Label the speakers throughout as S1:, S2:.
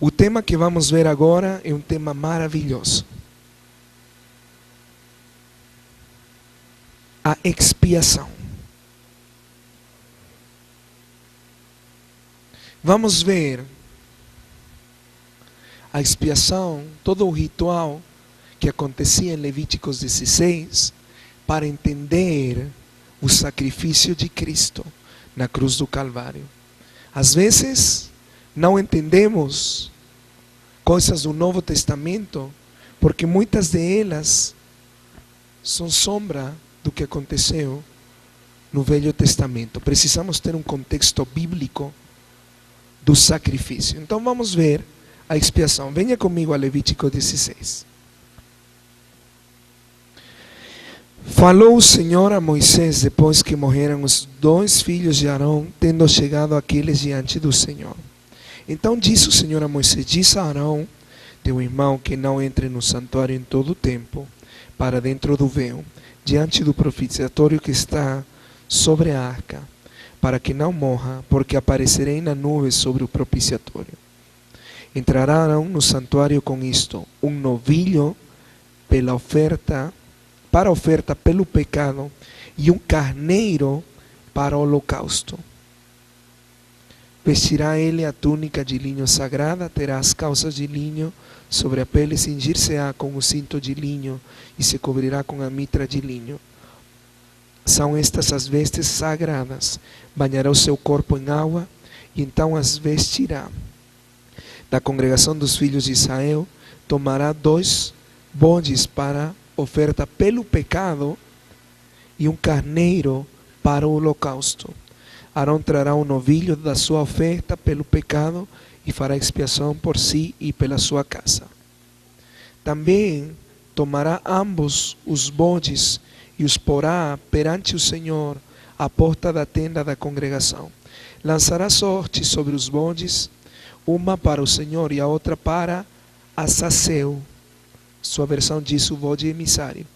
S1: O tema que vamos ver agora é um tema maravilhoso. A expiação. Vamos ver a expiação, todo o ritual que acontecia em Levíticos 16, para entender o sacrifício de Cristo na cruz do Calvário. Às vezes, não entendemos coisas do Novo Testamento, porque muitas delas são sombra do que aconteceu no Velho Testamento. Precisamos ter um contexto bíblico do sacrifício. Então vamos ver a expiação. Venha comigo a Levítico 16. Falou o Senhor a Moisés depois que morreram os 2 filhos de Arão, tendo chegado aqueles diante do Senhor. Então disse o Senhor a Moisés: diz a Arão, teu irmão, que não entre no santuário em todo o tempo, para dentro do véu, diante do propiciatório que está sobre a arca, para que não morra, porque aparecerei na nuvem sobre o propiciatório. Entrará Arão no santuário com isto: um novilho para oferta pelo pecado, e um carneiro para o holocausto. Vestirá ele a túnica de linho sagrada, terá as calças de linho sobre a pele, cingir-se-á com o cinto de linho e se cobrirá com a mitra de linho. São estas as vestes sagradas. Banhará o seu corpo em água e então as vestirá. Da congregação dos filhos de Israel tomará 2 bodes para oferta pelo pecado e um carneiro para o holocausto. Arão trará um novilho da sua oferta pelo pecado e fará expiação por si e pela sua casa. Também tomará ambos os bodes e os porá perante o Senhor à porta da tenda da congregação. Lançará sorte sobre os bodes, uma para o Senhor e a outra para Azazel. Sua versão diz o bode emissário.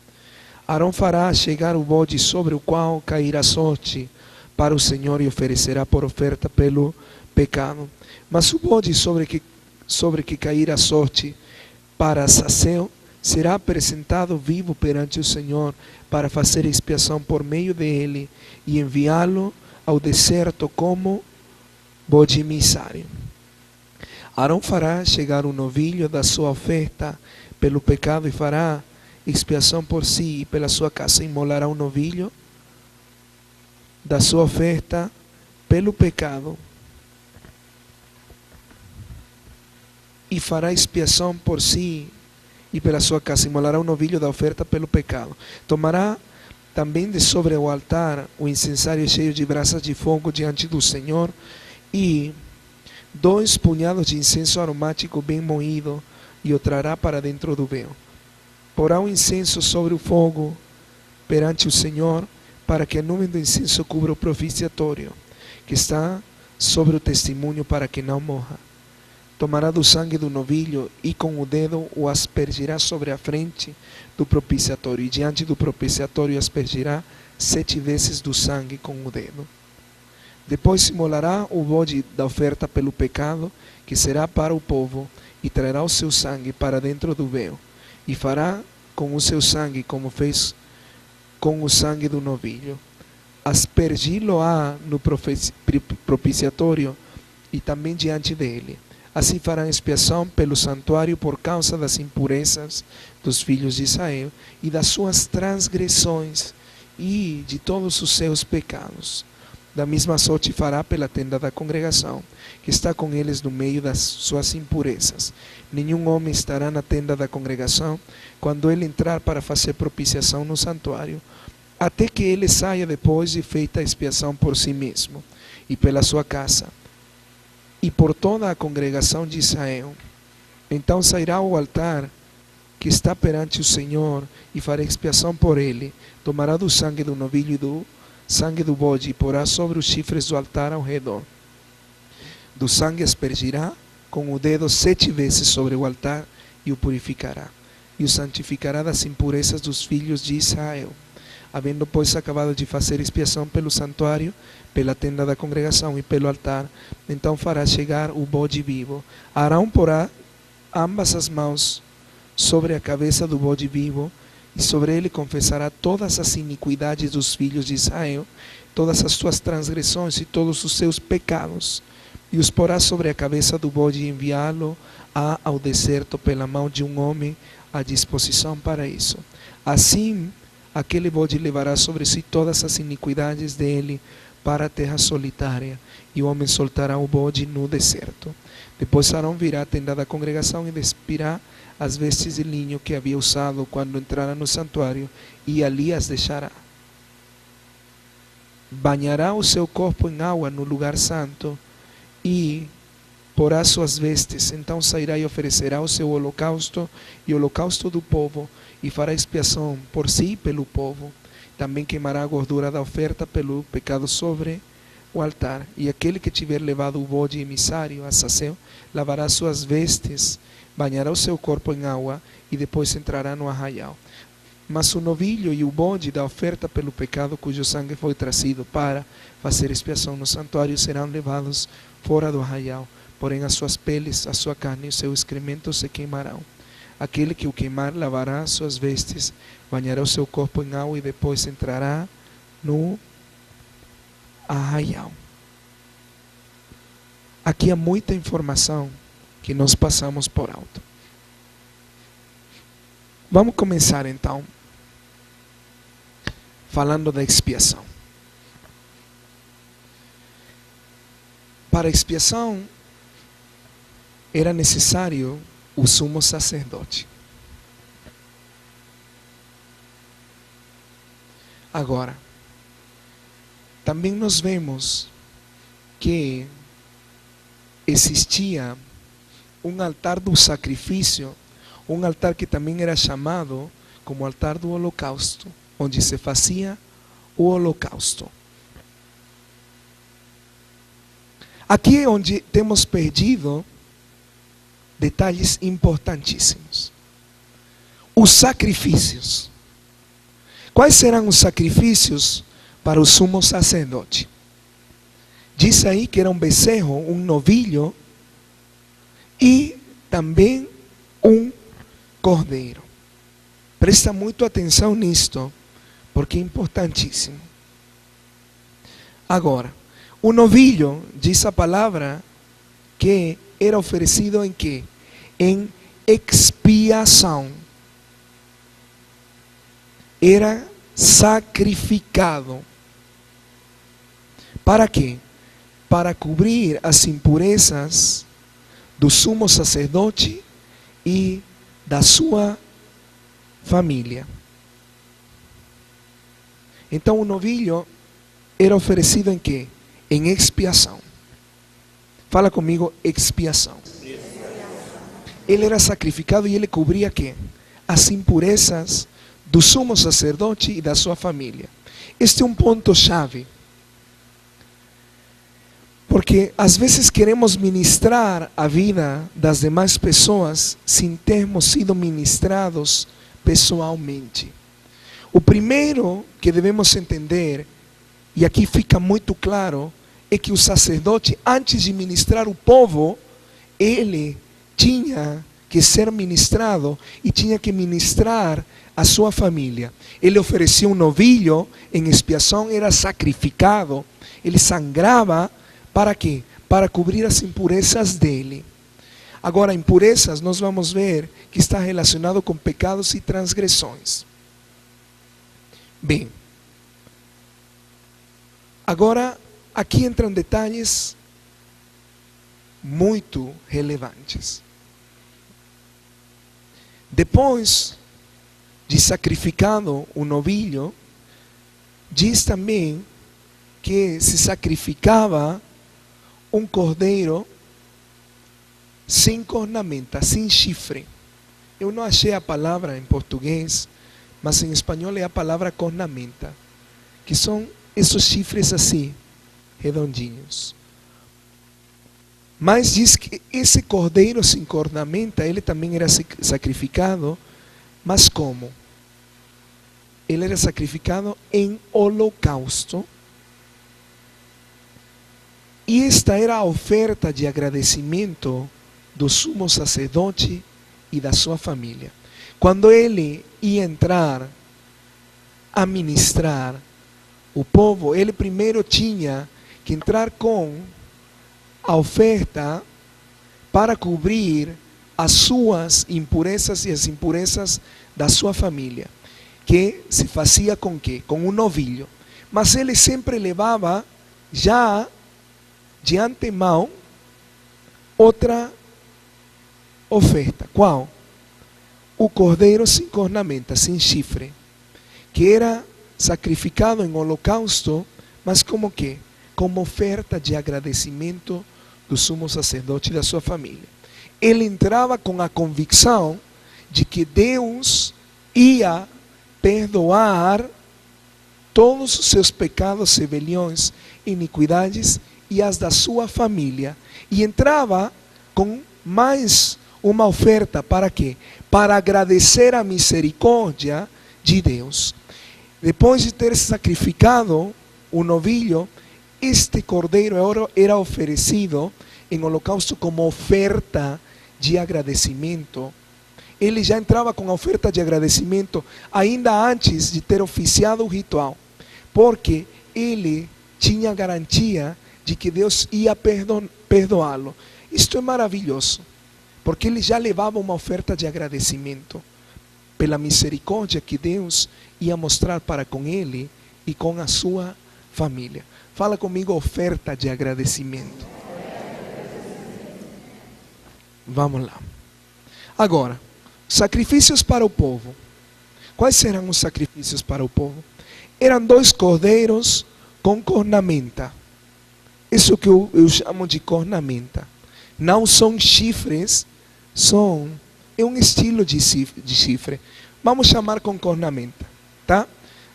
S1: Arão fará chegar o bode sobre o qual cairá sorte para o Senhor e oferecerá por oferta pelo pecado. Mas o bode sobre que cair a sorte para Azazel será apresentado vivo perante o Senhor para fazer expiação por meio dele e enviá-lo ao deserto como bode emissário. Arão fará chegar o novilho da sua oferta pelo pecado e fará expiação por si e pela sua casa. Imolará o novilho da sua oferta pelo pecado e fará expiação por si e pela sua casa. Imolará o novilho da oferta pelo pecado. Tomará também de sobre o altar o incensário cheio de brasas de fogo diante do Senhor e 2 punhados de incenso aromático bem moído e o trará para dentro do véu. Porá o incenso sobre o fogo perante o Senhor, para que a nuvem do incenso cubra o propiciatório que está sobre o testemunho, para que não morra. Tomará do sangue do novilho e com o dedo o aspergirá sobre a frente do propiciatório, e diante do propiciatório aspergirá 7 vezes do sangue com o dedo. Depois imolará o bode da oferta pelo pecado, que será para o povo, e trará o seu sangue para dentro do véu, e fará com o seu sangue como fez com o sangue do novilho. Aspergi-lo-á no propiciatório e também diante dele. Assim fará expiação pelo santuário por causa das impurezas dos filhos de Israel e das suas transgressões e de todos os seus pecados. Da mesma sorte fará pela tenda da congregação, que está com eles no meio das suas impurezas. Nenhum homem estará na tenda da congregação quando ele entrar para fazer propiciação no santuário, até que ele saia depois de feita a expiação por si mesmo e pela sua casa e por toda a congregação de Israel. Então sairá ao altar que está perante o Senhor e fará expiação por ele. Tomará do sangue do novilho e do sangue do bode e porá sobre os chifres do altar ao redor. Do sangue aspergirá com o dedo 7 vezes sobre o altar e o purificará, e o santificará das impurezas dos filhos de Israel. Havendo, pois, acabado de fazer expiação pelo santuário, pela tenda da congregação e pelo altar, então fará chegar o bode vivo. Arão porá ambas as mãos sobre a cabeça do bode vivo, e sobre ele confessará todas as iniquidades dos filhos de Israel, todas as suas transgressões e todos os seus pecados, e os porá sobre a cabeça do bode e enviá-lo ao deserto pela mão de um homem à disposição para isso. Assim, aquele bode levará sobre si todas as iniquidades dele para a terra solitária, e o homem soltará o bode no deserto. Depois Arão virá à tenda da congregação e despirá as vestes de linho que havia usado quando entrara no santuário, e ali as deixará. Banhará o seu corpo em água no lugar santo e porá suas vestes. Então sairá e oferecerá o seu holocausto e o holocausto do povo, e fará expiação por si e pelo povo. Também queimará a gordura da oferta pelo pecado sobre o altar. E aquele que tiver levado o bode emissário a saceu, lavará suas vestes, banhará o seu corpo em água e depois entrará no arraial. Mas o novilho e o bode da oferta pelo pecado, cujo sangue foi trazido para fazer expiação no santuário, serão levados fora do arraial. Porém as suas peles, a sua carne e o seu excremento se queimarão. Aquele que o queimar lavará suas vestes, banhará o seu corpo em água e depois entrará no arraial. Aqui há muita informação que nós passamos por alto. Vamos começar então falando da expiação. Para a expiação era necessário o sumo sacerdote. Agora, também nós vemos que existia um altar do sacrifício, um altar que também era chamado como altar do holocausto, onde se fazia o holocausto. Aqui é onde temos perdido detalhes importantíssimos. Os sacrifícios. Quais serão os sacrifícios para o sumo sacerdote? Diz aí que era um bezerro, um novilho e também um cordeiro. Presta muito atenção nisto, porque é importantíssimo. Agora, o novilho, diz a palavra, que era oferecido em quê? Em expiação. Era sacrificado. Para quê? Para cobrir as impurezas do sumo sacerdote e da sua família. Então o novilho era oferecido em quê? Em expiação. Fala comigo, expiação. Ele era sacrificado e ele cobria quê? As impurezas do sumo sacerdote e da sua família. Este é um ponto-chave. Porque às vezes queremos ministrar a vida das demais pessoas sem termos sido ministrados pessoalmente. O primeiro que devemos entender, e aqui fica muito claro, é que o sacerdote, antes de ministrar o povo, ele tinha que ser ministrado e tinha que ministrar a sua família. Ele oferecia um novilho em expiação, era sacrificado, ele sangrava. Para quê? Para cobrir as impurezas dele. Agora, impurezas nós vamos ver que está relacionado com pecados e transgressões. Bem, agora aqui entram detalhes muito relevantes. Depois de sacrificado o novilho, diz também que se sacrificava um cordeiro sem cornamenta, sem chifre. Eu não achei a palavra em português, mas em espanhol é a palavra cornamenta, que são esses chifres assim, redondinhos. Mas diz que esse cordeiro sem cornamenta, ele também era sacrificado, mas como? Ele era sacrificado em holocausto. E esta era a oferta de agradecimento do sumo sacerdote e da sua família. Quando ele ia entrar a ministrar o povo, ele primeiro tinha que entrar com a oferta para cobrir as suas impurezas e as impurezas da sua família, que se fazia com quê? Com um novilho. Mas ele sempre levava já de antemão outra oferta. Qual? O cordeiro sem cornamenta, sem chifre, que era sacrificado em holocausto, mas como que? Como oferta de agradecimento do sumo sacerdote e da sua família. Ele entrava com a convicção de que Deus ia perdoar todos os seus pecados, rebeliões, iniquidades e as da sua família. E entrava com mais uma oferta para quê? Para agradecer a misericórdia de Deus. Depois de ter sacrificado o novilho, este cordeiro era oferecido em holocausto como oferta de agradecimento. Ele já entrava com a oferta de agradecimento ainda antes de ter oficiado o ritual, porque ele tinha garantia de que Deus ia perdoá-lo. Isto é maravilhoso, porque ele já levava uma oferta de agradecimento pela misericórdia que Deus ia mostrar para com ele e com a sua família. Fala comigo, oferta de agradecimento. Vamos lá. Agora, sacrifícios para o povo. Quais serão os sacrifícios para o povo? Eram 2 cordeiros com cornamenta. Isso que eu chamo de cornamenta. Não são chifres, é um estilo de chifre. Vamos chamar com cornamenta, tá?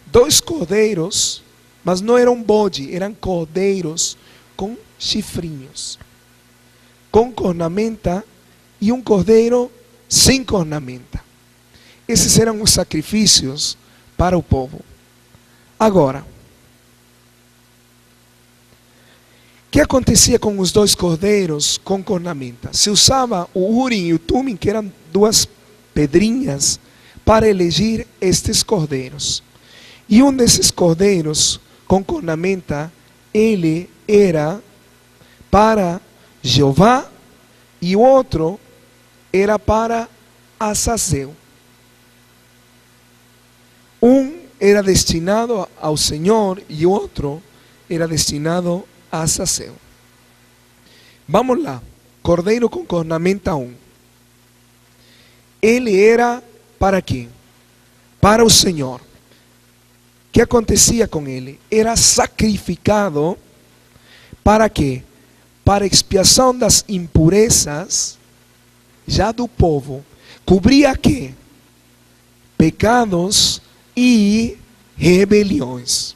S1: 2 cordeiros, mas não eram bode, eram cordeiros com chifrinhos, com cornamenta, e um cordeiro sem cornamenta. Esses eram os sacrifícios para o povo. Agora, o que acontecia com os 2 cordeiros com cornamenta? Se usava o Urim e o Tumim, que eram 2 pedrinhas, para elegir estes cordeiros. E um desses cordeiros com cornamenta, ele era para Jeová, e o outro era para Azazel. Um era destinado ao Senhor e o outro era destinado a Azazel. Vamos lá. Cordeiro com cornamenta 1. Ele era para quê? Para o Senhor. O que acontecia com ele? Era sacrificado para quê? Para expiação das impurezas já do povo. Cobria quê? Pecados e rebeliões.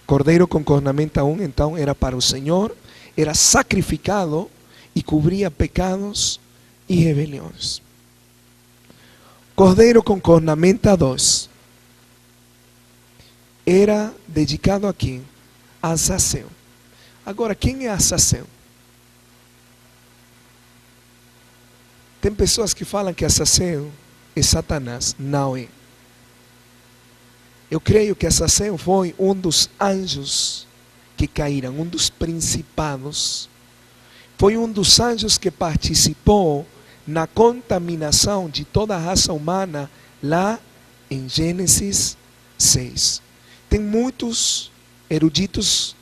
S1: Cordeiro com cornamenta 1, então, era para o Senhor, era sacrificado e cobria pecados e rebeliões. Cordeiro com cornamenta 2 era dedicado a quem? A Azazel. Agora, quem é Azazel? Tem pessoas que falam que Azazel é Satanás. Não é. Eu creio que Azazel foi um dos anjos que caíram, um dos principados. Foi um dos anjos que participou na contaminação de toda a raça humana lá em Gênesis 6. Tem muitos eruditos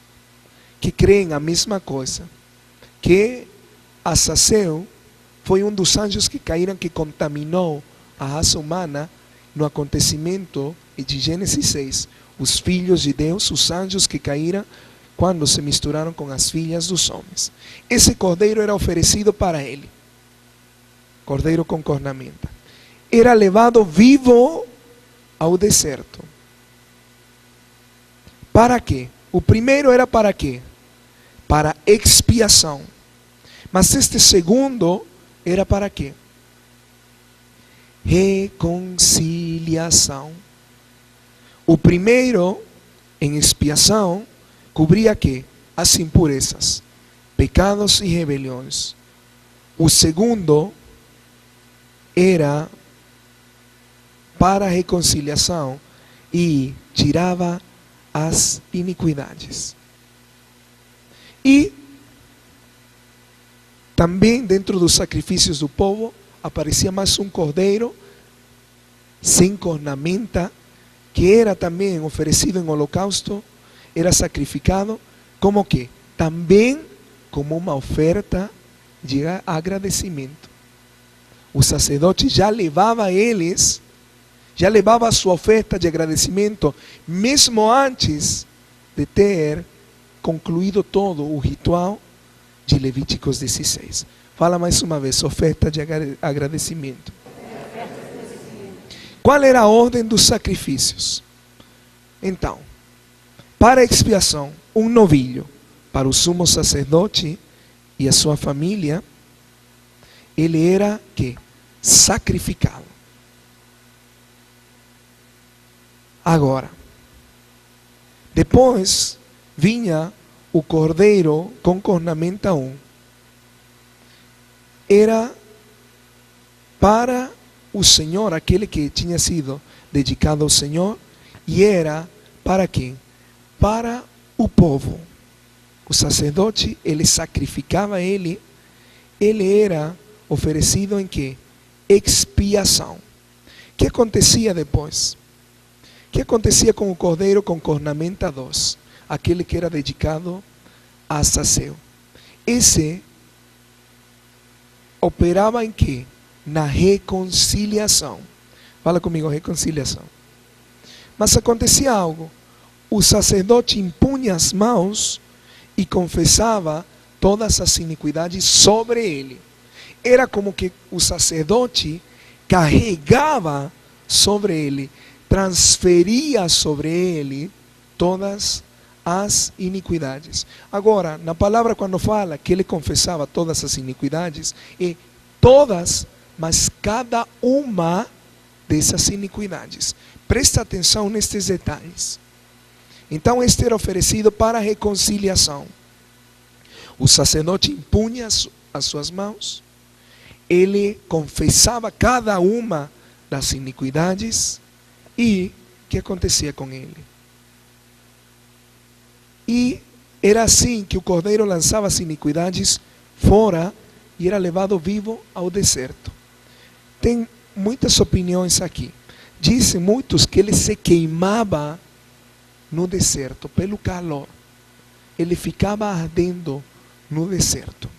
S1: que creem a mesma coisa, que Azazel foi um dos anjos que caíram, que contaminou a raça humana no acontecimento de Gênesis 6. Os filhos de Deus, os anjos que caíram quando se misturaram com as filhas dos homens. Esse cordeiro era oferecido para ele. Cordeiro com cornamenta. Era levado vivo ao deserto. Para quê? O primeiro era para quê? Para expiação. Mas este segundo era para quê? Reconciliação. O primeiro, em expiação, cobria que? As impurezas, pecados e rebeliões. O segundo era para a reconciliação e tirava as iniquidades. E também dentro dos sacrifícios do povo aparecia mais um cordeiro sem cornamenta, que era também oferecido em holocausto, era sacrificado como que? Também como uma oferta de agradecimento. O sacerdote já levava a sua oferta de agradecimento, mesmo antes de ter concluído todo o ritual de Levíticos 16. Fala mais uma vez, oferta de agradecimento. Qual era a ordem dos sacrifícios? Então, para a expiação, um novilho para o sumo sacerdote e a sua família, ele era que? Sacrificado. Agora, depois vinha o cordeiro com cornamenta 1. Era para o Senhor, aquele que tinha sido dedicado ao Senhor, e era para quem? Para o povo. O sacerdote, ele sacrificava ele era oferecido em que? Expiação. O que acontecia depois? O que acontecia com o cordeiro com cornamenta 2? Aquele que era dedicado a Saceu. Esse operava em que? Na reconciliação. Fala comigo, reconciliação. Mas acontecia algo. O sacerdote impunha as mãos e confessava todas as iniquidades sobre ele. Era como que o sacerdote carregava sobre ele, transferia sobre ele todas as iniquidades. Agora, na palavra, quando fala que ele confessava todas as iniquidades, é todas, mas cada uma dessas iniquidades. Presta atenção nestes detalhes. Então, este era oferecido para a reconciliação. O sacerdote impunha as suas mãos, ele confessava cada uma das iniquidades, e o que acontecia com ele? E era assim que o cordeiro lançava as iniquidades fora e era levado vivo ao deserto. Tem muitas opiniões aqui. Dizem muitos que ele se queimava no deserto pelo calor. Ele ficava ardendo no deserto.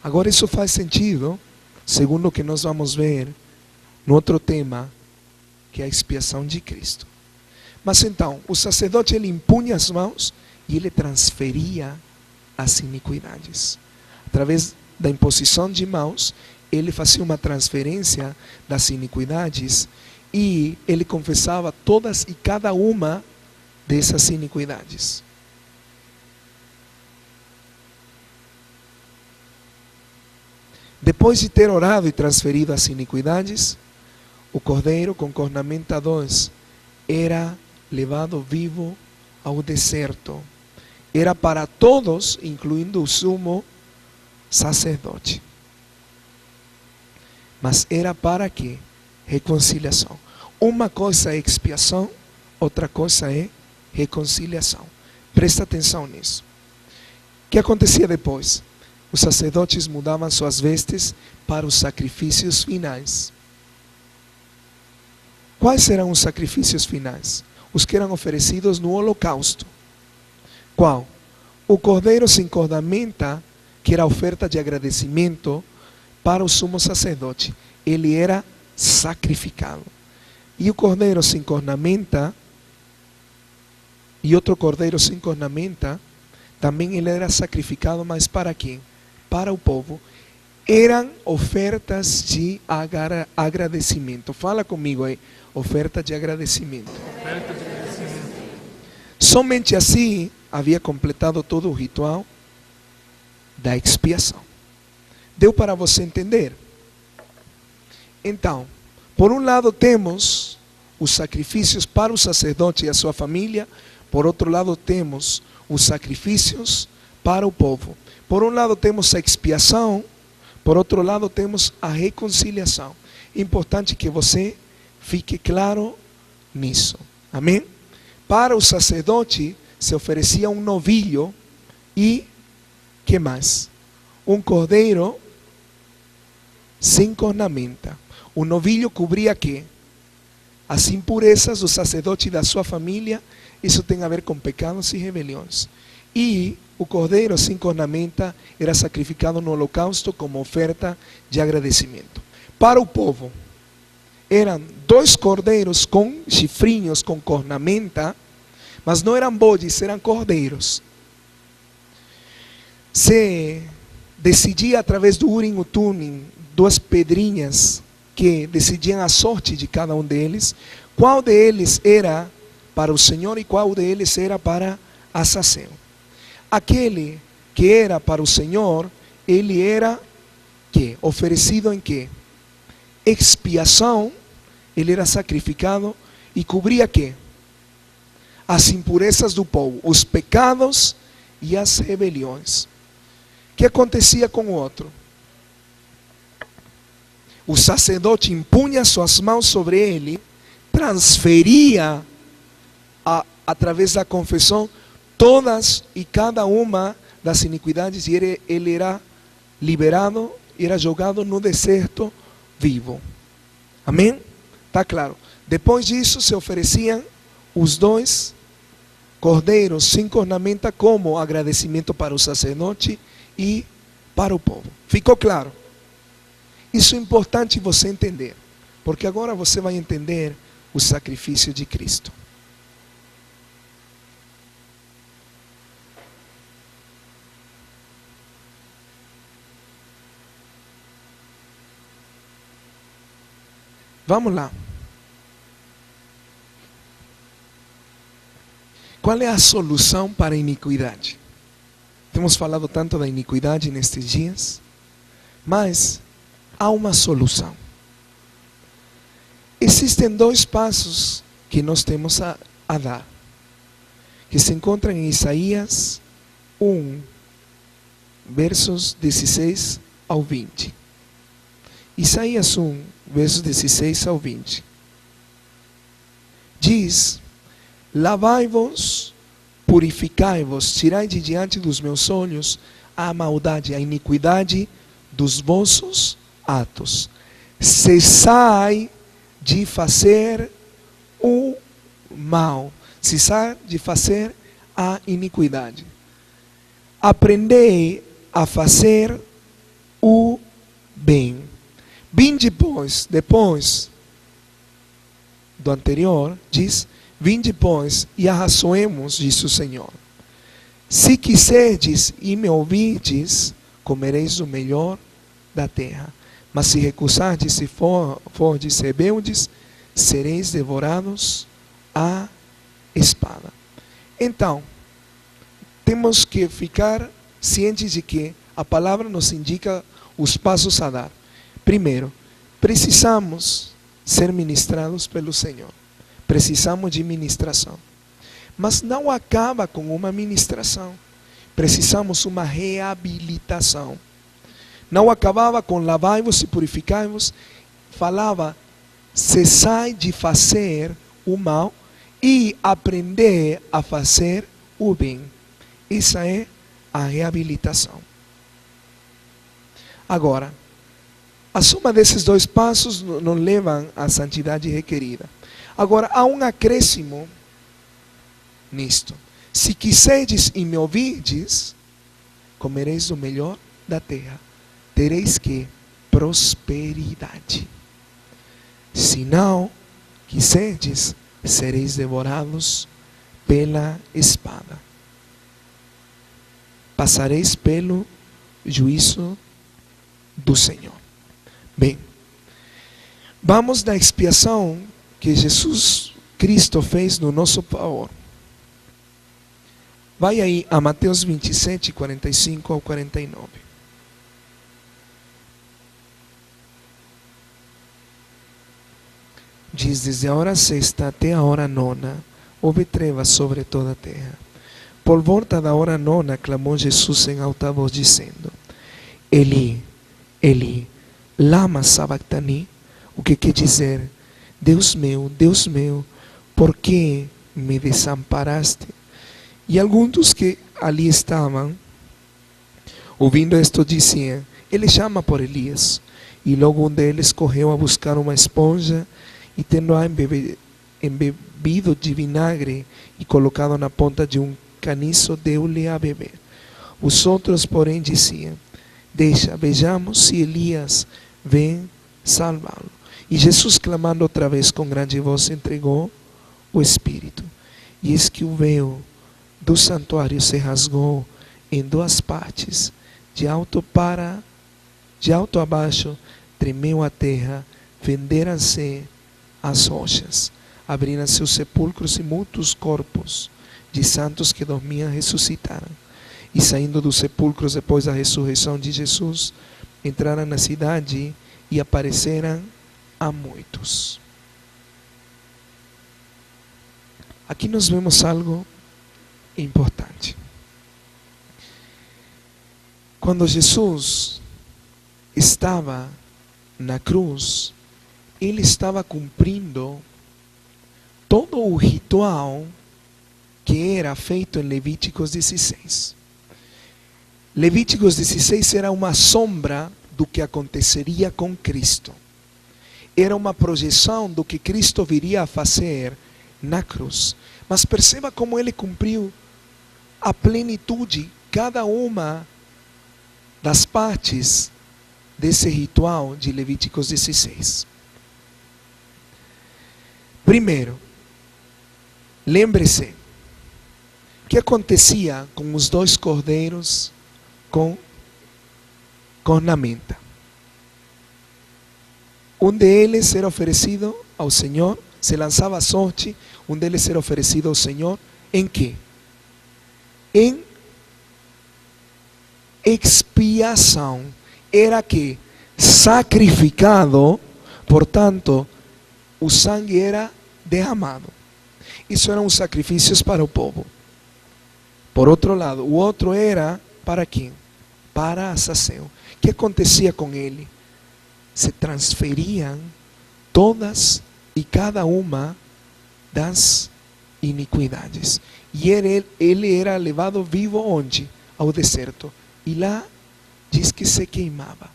S1: Agora isso faz sentido, segundo o que nós vamos ver no outro tema, que é a expiação de Cristo. Mas então, o sacerdote, ele impunha as mãos e ele transferia as iniquidades. Através da imposição de mãos, ele fazia uma transferência das iniquidades e ele confessava todas e cada uma dessas iniquidades. Depois de ter orado e transferido as iniquidades, o cordeiro com cornamenta 2 era levado vivo ao deserto. Era para todos, incluindo o sumo sacerdote. Mas era para quê? Reconciliação. Uma coisa é expiação, outra coisa é reconciliação. Presta atenção nisso. O que acontecia depois? Os sacerdotes mudavam suas vestes para os sacrifícios finais. Quais eram os sacrifícios finais? Os que eram oferecidos no holocausto. Qual? O cordeiro sem cornamenta, que era a oferta de agradecimento para o sumo sacerdote. Ele era sacrificado. E o cordeiro sem cornamenta, e outro cordeiro sem cornamenta, também ele era sacrificado, mas para quem? Para o povo. Eram ofertas de agradecimento. Fala comigo aí, oferta de agradecimento.
S2: Oferta de agradecimento.
S1: Somente assim havia completado todo o ritual da expiação. Deu para você entender? Então, por um lado temos os sacrifícios para o sacerdote e a sua família. Por outro lado, temos os sacrifícios para o povo. Por um lado, temos a expiação. Por outro lado, temos a reconciliação. Importante que você fique claro nisso. Amém? Para o sacerdote se oferecia um novilho e, que mais? Um cordeiro sem cornamenta. O novilho cobria quê? As impurezas do sacerdote e da sua família. Isso tem a ver com pecados e rebeliões. E o cordeiro sem cornamenta era sacrificado no holocausto como oferta de agradecimento. Para o povo, eram 2 cordeiros com chifrinhos, com cornamenta, mas não eram bodes, eram cordeiros. Se decidia através do Urim e Tumim, 2 pedrinhas que decidiam a sorte de cada um deles, qual deles era para o Senhor e qual deles era para Azazel. Aquele que era para o Senhor, ele era que? Oferecido em que? Expiação, ele era sacrificado e cobria que? As impurezas do povo, os pecados e as rebeliões. O que acontecia com o outro? O sacerdote impunha suas mãos sobre ele, transferia através da confissão todas e cada uma das iniquidades e ele era liberado, era jogado no deserto vivo. Amém? Está claro. Depois disso se ofereciam os 2 cordeiros sem cornamenta como agradecimento para o sacerdote e para o povo. Ficou claro? Isso é importante você entender, porque agora você vai entender o sacrifício de Cristo. Vamos lá. Qual é a solução para a iniquidade? Temos falado tanto da iniquidade nestes dias, mas há uma solução. Existem 2 passos que nós temos a dar, que se encontram em Isaías 1, versos 16 ao 20. Isaías 1, versos 16 ao 20. Diz: lavai-vos, purificai-vos, tirai de diante dos meus olhos a maldade, a iniquidade dos vossos atos. Cessai de fazer o mal, cessar de fazer a iniquidade. Aprendei a fazer o bem. Vinde, pois, depois do anterior, diz: vinde, pois, e arrazoemos, diz o Senhor. Se quiserdes e me ouvirdes, comereis o melhor da terra. Mas se recusardes e fordes rebeldes, sereis devorados à espada. Então, temos que ficar cientes de que a palavra nos indica os passos a dar. Primeiro, precisamos ser ministrados pelo Senhor. Precisamos de ministração. Mas não acaba com uma ministração. Precisamos uma reabilitação. Não acabava com lavai-vos e purificai-vos. Falava, cessai de fazer o mal e aprender a fazer o bem. Essa é a reabilitação. Agora, a soma desses 2 passos nos levam à santidade requerida. Agora, há um acréscimo nisto. Se quiserdes e me ouvirdes, comereis o melhor da terra. Tereis que? Prosperidade. Se não quiserdes, sereis devorados pela espada. Passareis pelo juízo do Senhor. Bem, vamos na expiação que Jesus Cristo fez no nosso favor. Vai aí a Mateus 27, 45 ao 49. diz desde a hora sexta até a hora nona, houve trevas sobre toda a terra. Por volta da hora nona, clamou Jesus em alta voz, dizendo: Eli, Eli, lama sabachthani, o que quer dizer: Deus meu, por que me desamparaste? E alguns dos que ali estavam, ouvindo isto, diziam: Ele chama por Elias. E logo um deles correu a buscar uma esponja e, tendo-a embebido de vinagre e colocado na ponta de um caniço, deu-lhe a beber. Os outros, porém, diziam: Deixa, vejamos se Elias vem salvá-lo. E Jesus, clamando outra vez com grande voz, entregou o Espírito. E eis que o véu do santuário se rasgou em duas partes, de alto a baixo, tremeu a terra, fenderam-se as rochas, abriram-se os sepulcros e muitos corpos de santos que dormiam ressuscitaram. E saindo dos sepulcros depois da ressurreição de Jesus, entraram na cidade e apareceram a muitos. Aqui nós vemos algo importante. Quando Jesus estava na cruz, ele estava cumprindo todo o ritual que era feito em Levíticos 16. Levíticos 16 era uma sombra do que aconteceria com Cristo. Era uma projeção do que Cristo viria a fazer na cruz. Mas perceba como ele cumpriu a plenitude, cada uma das partes desse ritual de Levíticos 16. Primeiro, lembre-se o que acontecia com os dois cordeiros com ornamenta. Um deles era oferecido ao Senhor, se lançava a sorte, um deles era oferecido ao Senhor, em quê? Em expiação. Era que sacrificado, portanto, o sangue era derramado. Isso eram os sacrifícios para o povo. Por outro lado, o outro era para quem? Para Azazeu. O que acontecia com ele? Se transferiam todas e cada uma das iniquidades. E ele era levado vivo onde? Ao deserto. E lá diz que se queimava.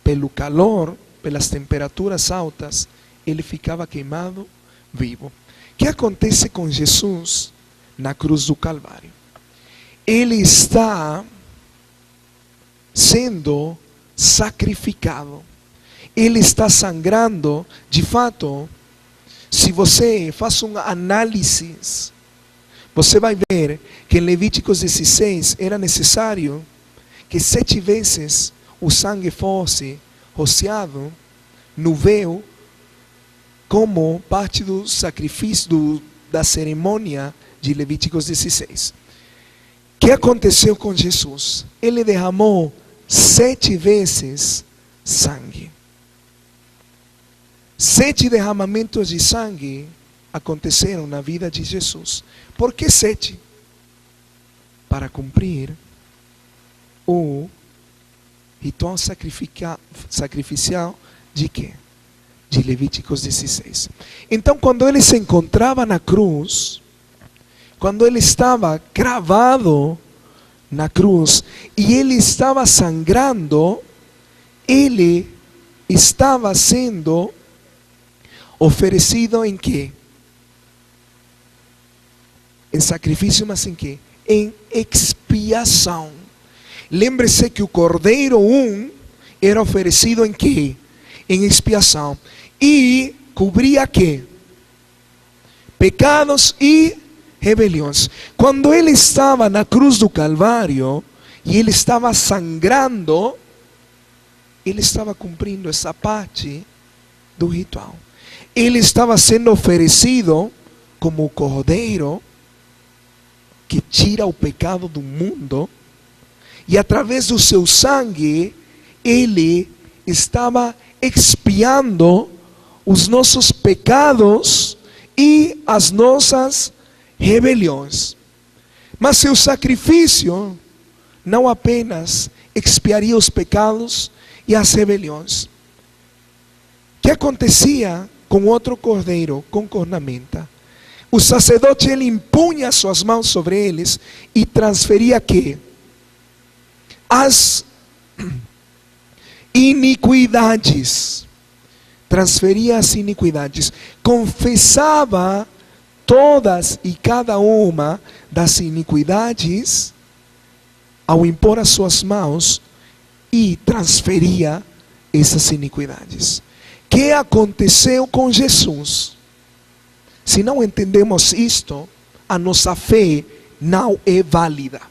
S1: Pelo calor, pelas temperaturas altas, ele ficava queimado vivo. O que acontece com Jesus na cruz do Calvário? Ele está sendo sacrificado. Ele está sangrando. De fato, se você faz uma análise, você vai ver que em Levíticos 16 era necessário que 7 vezes o sangue fosse rociado no véu, como parte do sacrifício, da cerimônia de Levíticos 16. O que aconteceu com Jesus? Ele derramou 7 vezes sangue. 7 derramamentos de sangue aconteceram na vida de Jesus. Por que 7? Para cumprir o ritual sacrificial de quê? De Levíticos 16. Então, quando ele se encontrava na cruz, quando ele estava cravado na cruz e ele estava sangrando, ele estava sendo oferecido em quê? Em sacrifício, mas em quê? Em expiação. Lembre-se que o cordeiro era oferecido em quê? Em expiação. E cobria quê? Pecados e rebeliões. Quando ele estava na cruz do Calvário e ele estava sangrando, ele estava cumprindo essa parte do ritual. Ele estava sendo oferecido como o cordeiro que tira o pecado do mundo, e através do seu sangue ele estava expiando os nossos pecados e as nossas rebeliões. Mas seu sacrifício não apenas expiaria os pecados e as rebeliões. O que acontecia com outro cordeiro com cornamenta? O sacerdote, ele impunha suas mãos sobre eles e transferia que? As iniquidades. Transferia as iniquidades. Confessava todas e cada uma das iniquidades ao impor as suas mãos e transferia essas iniquidades. O que aconteceu com Jesus? Se não entendemos isto, a nossa fé não é válida.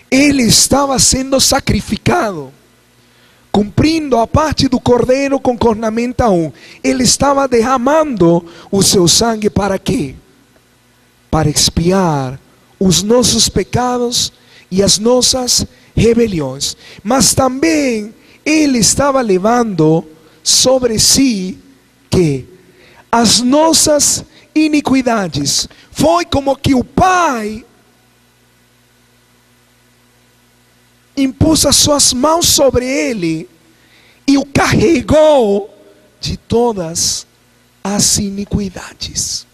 S1: Ele estava sendo sacrificado, cumprindo a parte do cordeiro com cornamenta 1. Ele estava derramando o seu sangue para quê? Para expiar os nossos pecados e as nossas rebeliões. Mas também ele estava levando sobre si que as nossas iniquidades. Foi como que o Pai impôs as suas mãos sobre ele e o carregou de todas as iniquidades.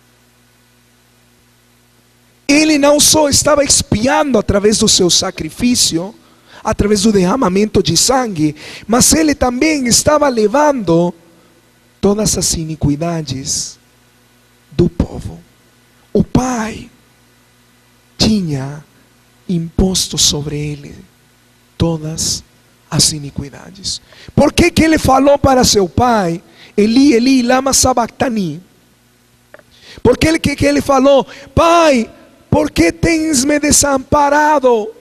S1: Ele não só estava expiando através do seu sacrifício, através do derramamento de sangue, mas ele também estava levando todas as iniquidades do povo. O Pai tinha imposto sobre ele todas as iniquidades. Por que que ele falou para seu pai, Eli, Eli, lama sabachthani? Por que ele falou, Pai, por que tens me desamparado?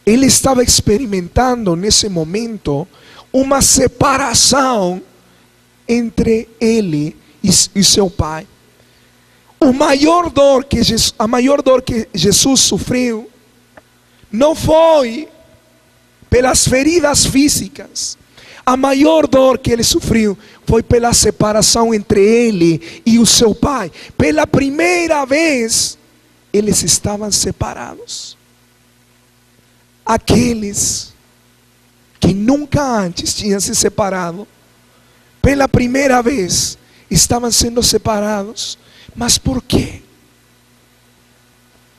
S1: Ele estava experimentando nesse momento uma separação entre ele e seu pai. A maior dor que Jesus sofreu não foi pelas feridas físicas. A maior dor que ele sofreu foi pela separação entre ele e o seu pai. Pela primeira vez, eles estavam separados. Aqueles que nunca antes tinham se separado, pela primeira vez, estavam sendo separados. Mas por quê?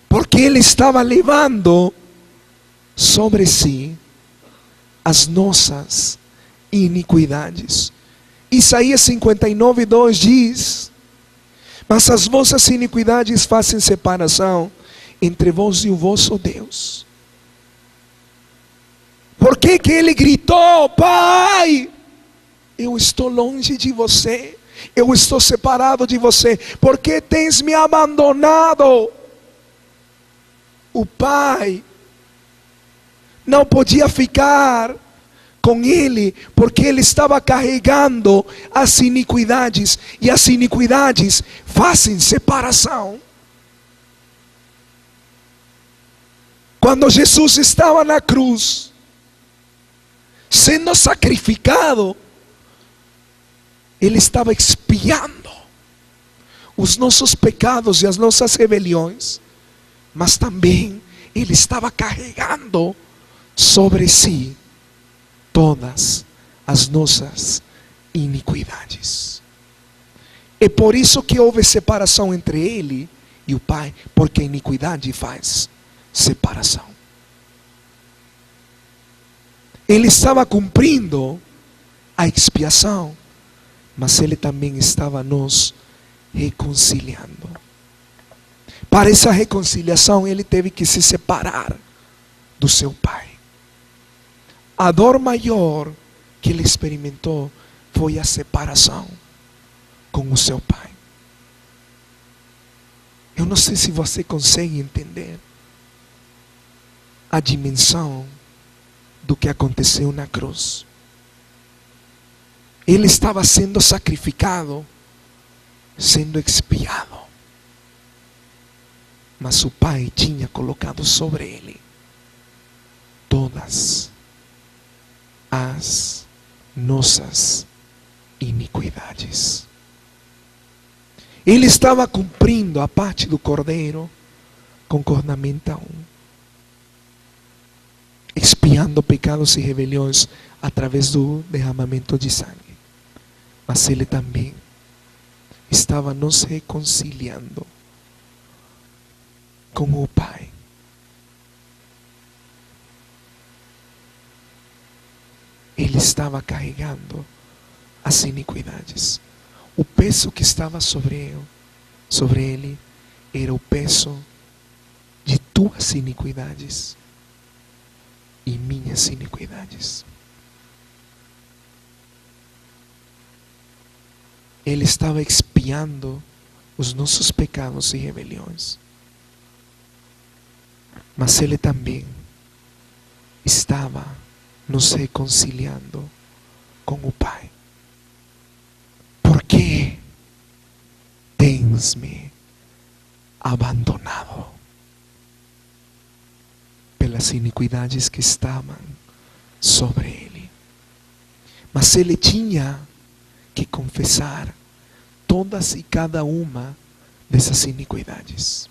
S1: Porque ele estava levando sobre si as nossas iniquidades. Isaías 59:2 diz: mas as vossas iniquidades fazem separação entre vós e o vosso Deus. Por que que ele gritou, Pai, eu estou longe de você, eu estou separado de você, por que tens me abandonado? O pai não podia ficar com ele, porque ele estava carregando as iniquidades, e as iniquidades fazem separação. Quando Jesus estava na cruz, sendo sacrificado, ele estava expiando os nossos pecados e as nossas rebeliões, mas também ele estava carregando sobre si todas as nossas iniquidades. É por isso que houve separação entre ele e o Pai, porque a iniquidade faz separação. Ele estava cumprindo a expiação, mas ele também estava nos reconciliando. Para essa reconciliação, ele teve que se separar do seu pai. A dor maior que ele experimentou foi a separação com o seu pai. Eu não sei se você consegue entender a dimensão do que aconteceu na cruz. Ele estava sendo sacrificado, sendo expiado, mas o Pai tinha colocado sobre ele todas as nossas iniquidades. Ele estava cumprindo a parte do Cordeiro concordamente a expiando pecados e rebeliões através do derramamento de sangue. Mas ele também estava nos reconciliando com o Pai. Ele estava carregando as iniquidades. O peso que estava sobre ele era o peso de tuas iniquidades e minhas iniquidades. Ele estava expiando os nossos pecados e rebeliões. Mas ele também estava nos reconciliando com o Pai. ¿Por qué tens-me abandonado? Pelas iniquidades que estavam sobre ele. Mas ele tinha que confessar todas e cada uma dessas iniquidades.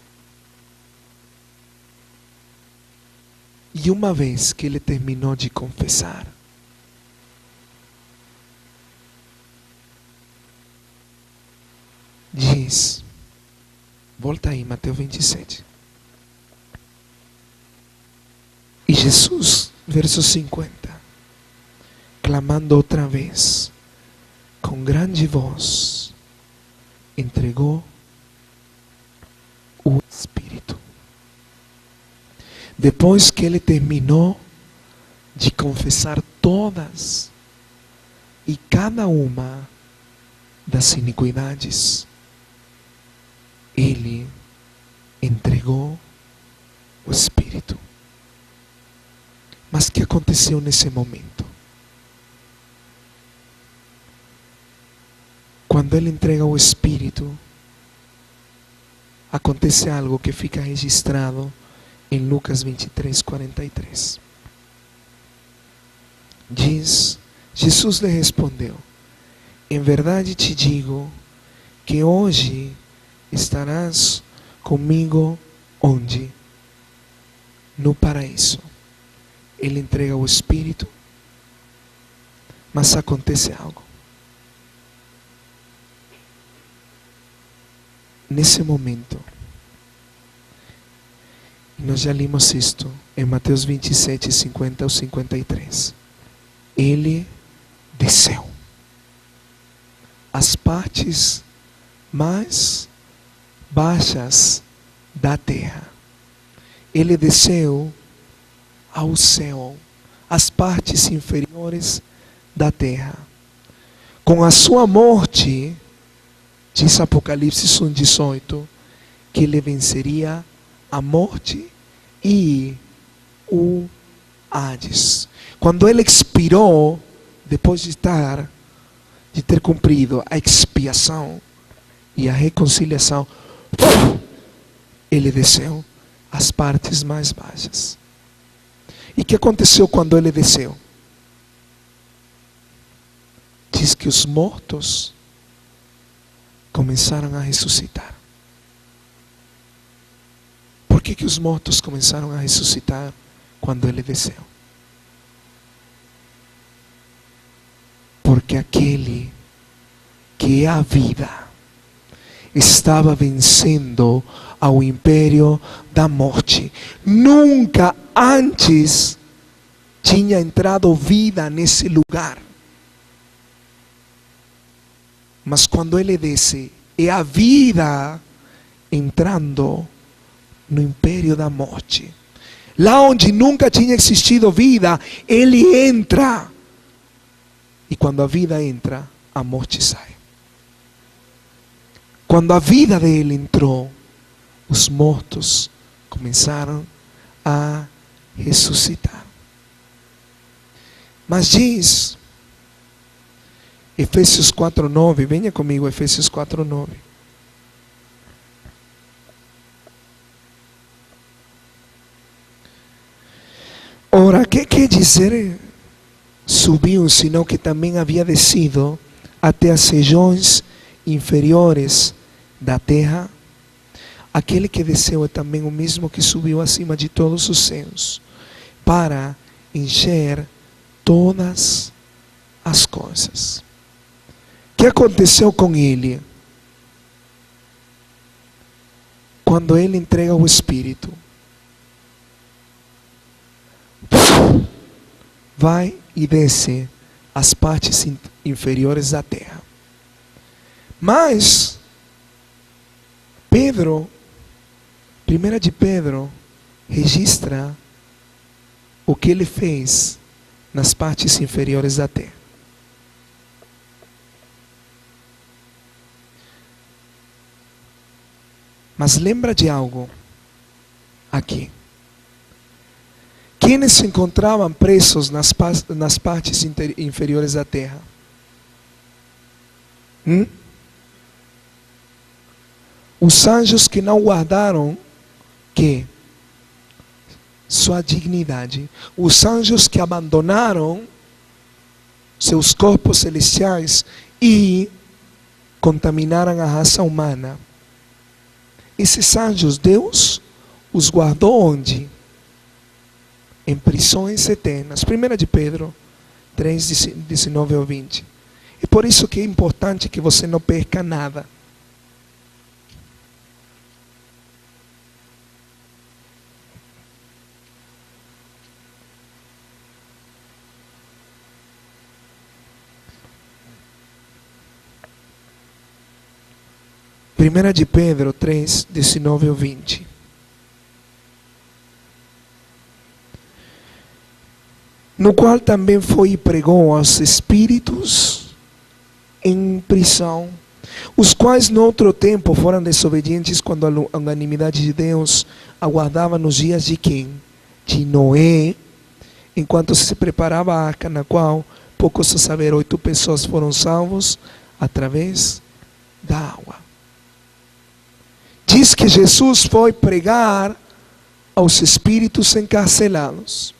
S1: E uma vez que ele terminou de confessar, diz, volta aí, Mateus 27. E Jesus, verso 50, clamando outra vez, com grande voz, entregou o Espírito. Depois que ele terminou de confessar todas e cada uma das iniquidades, ele entregou o Espírito. Mas o que aconteceu nesse momento? Quando ele entrega o Espírito, acontece algo que fica registrado em Lucas 23, 43. Diz, Jesus lhe respondeu: em verdade te digo que hoje estarás comigo onde? No paraíso. Ele entrega o Espírito, mas acontece algo. Nesse momento, nós já limos isto em Mateus 27, 50 ao 53. Ele desceu às partes mais baixas da terra. Ele desceu ao céu, às partes inferiores da terra. Com a sua morte, diz Apocalipse 1:18, que ele venceria a morte e o Hades. Quando ele expirou, depois de ter cumprido a expiação e a reconciliação, ele desceu às partes mais baixas. E o que aconteceu quando ele desceu? Diz que os mortos começaram a ressuscitar. Por que os mortos começaram a ressuscitar quando ele desceu? Porque aquele que é a vida estava vencendo ao império da morte. Nunca antes tinha entrado vida nesse lugar. Mas quando ele desce, é a vida entrando no império da morte. Lá onde nunca tinha existido vida, ele entra. E quando a vida entra, a morte sai. Quando a vida dele entrou, os mortos começaram a ressuscitar. Mas diz Efésios 4:9, venha comigo, Efésios 4:9. Ora, o que quer dizer subiu, senão que também havia descido até as regiões inferiores da terra. Aquele que desceu é também o mesmo que subiu acima de todos os céus, para encher todas as coisas. O que aconteceu com ele? Quando ele entrega o Espírito, vai e desce as partes inferiores da terra. Mas Pedro, 1 de Pedro, registra o que ele fez nas partes inferiores da terra. Mas lembra de algo aqui. Quienes se encontravam presos nas partes inferiores da terra? Os anjos que não guardaram que sua dignidade. Os anjos que abandonaram seus corpos celestiais e contaminaram a raça humana. Esses anjos, Deus os guardou onde? Em prisões eternas. 1 de Pedro 3, 19 ao 20. É por isso que é importante que você não perca nada. Primeira de Pedro 3, 19 ao 20. No qual também foi e pregou aos espíritos em prisão, os quais no outro tempo foram desobedientes quando a longanimidade de Deus aguardava nos dias de quem? De Noé, enquanto se preparava a arca, na qual, pouco se saber, 8 pessoas foram salvos através da água. Diz que Jesus foi pregar aos espíritos encarcelados.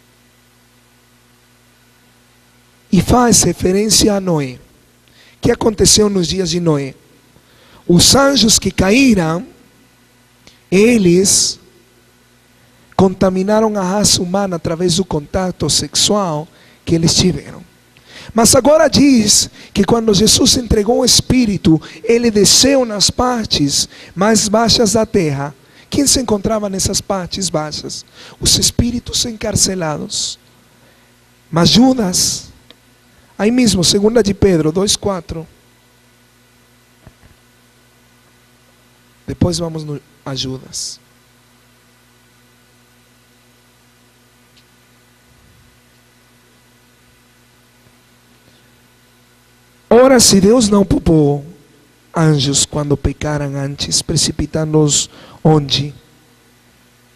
S1: E faz referência a Noé. O que aconteceu nos dias de Noé? Os anjos que caíram, eles contaminaram a raça humana através do contato sexual que eles tiveram. Mas agora diz que quando Jesus entregou o Espírito, ele desceu nas partes mais baixas da terra. Quem se encontrava nessas partes baixas? Os espíritos encarcelados. Mas Judas, aí mesmo, 2 de Pedro 2,4. Depois vamos a Judas. Ora, se Deus não poupou anjos quando pecaram antes, precipitando-os onde?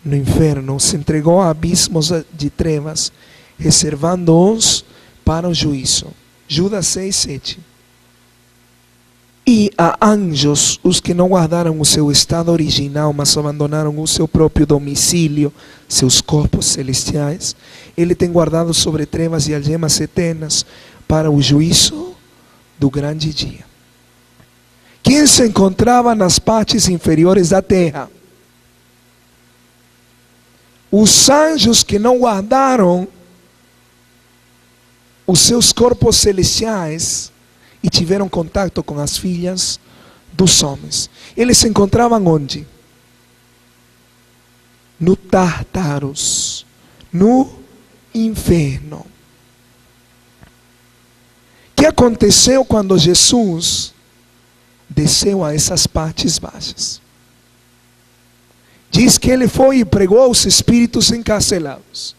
S1: No inferno, se entregou a abismos de trevas, reservando-os para o juízo. Judas 6, 7. E a anjos, os que não guardaram o seu estado original, mas abandonaram o seu próprio domicílio, seus corpos celestiais, ele tem guardado sobre trevas e algemas eternas para o juízo do grande dia. Quem se encontrava nas partes inferiores da terra? Os anjos que não guardaram os seus corpos celestiais e tiveram contato com as filhas dos homens. Eles se encontravam onde? No Tártaros, no inferno. O que aconteceu quando Jesus desceu a essas partes baixas? Diz que ele foi e pregou aos espíritos encarcelados.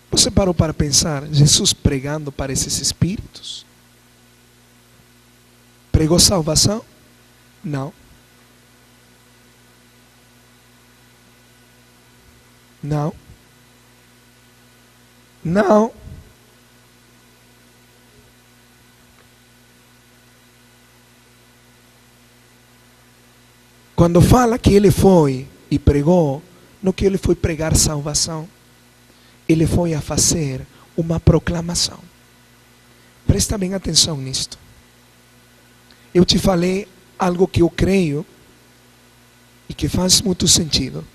S1: Você parou para pensar, Jesus pregando para esses espíritos? Pregou salvação? Não. Não. Não. Quando fala que ele foi e pregou, não que ele foi pregar salvação. Ele foi a fazer uma proclamação. Presta bem atenção nisto. Eu te falei algo que eu creio e que faz muito sentido.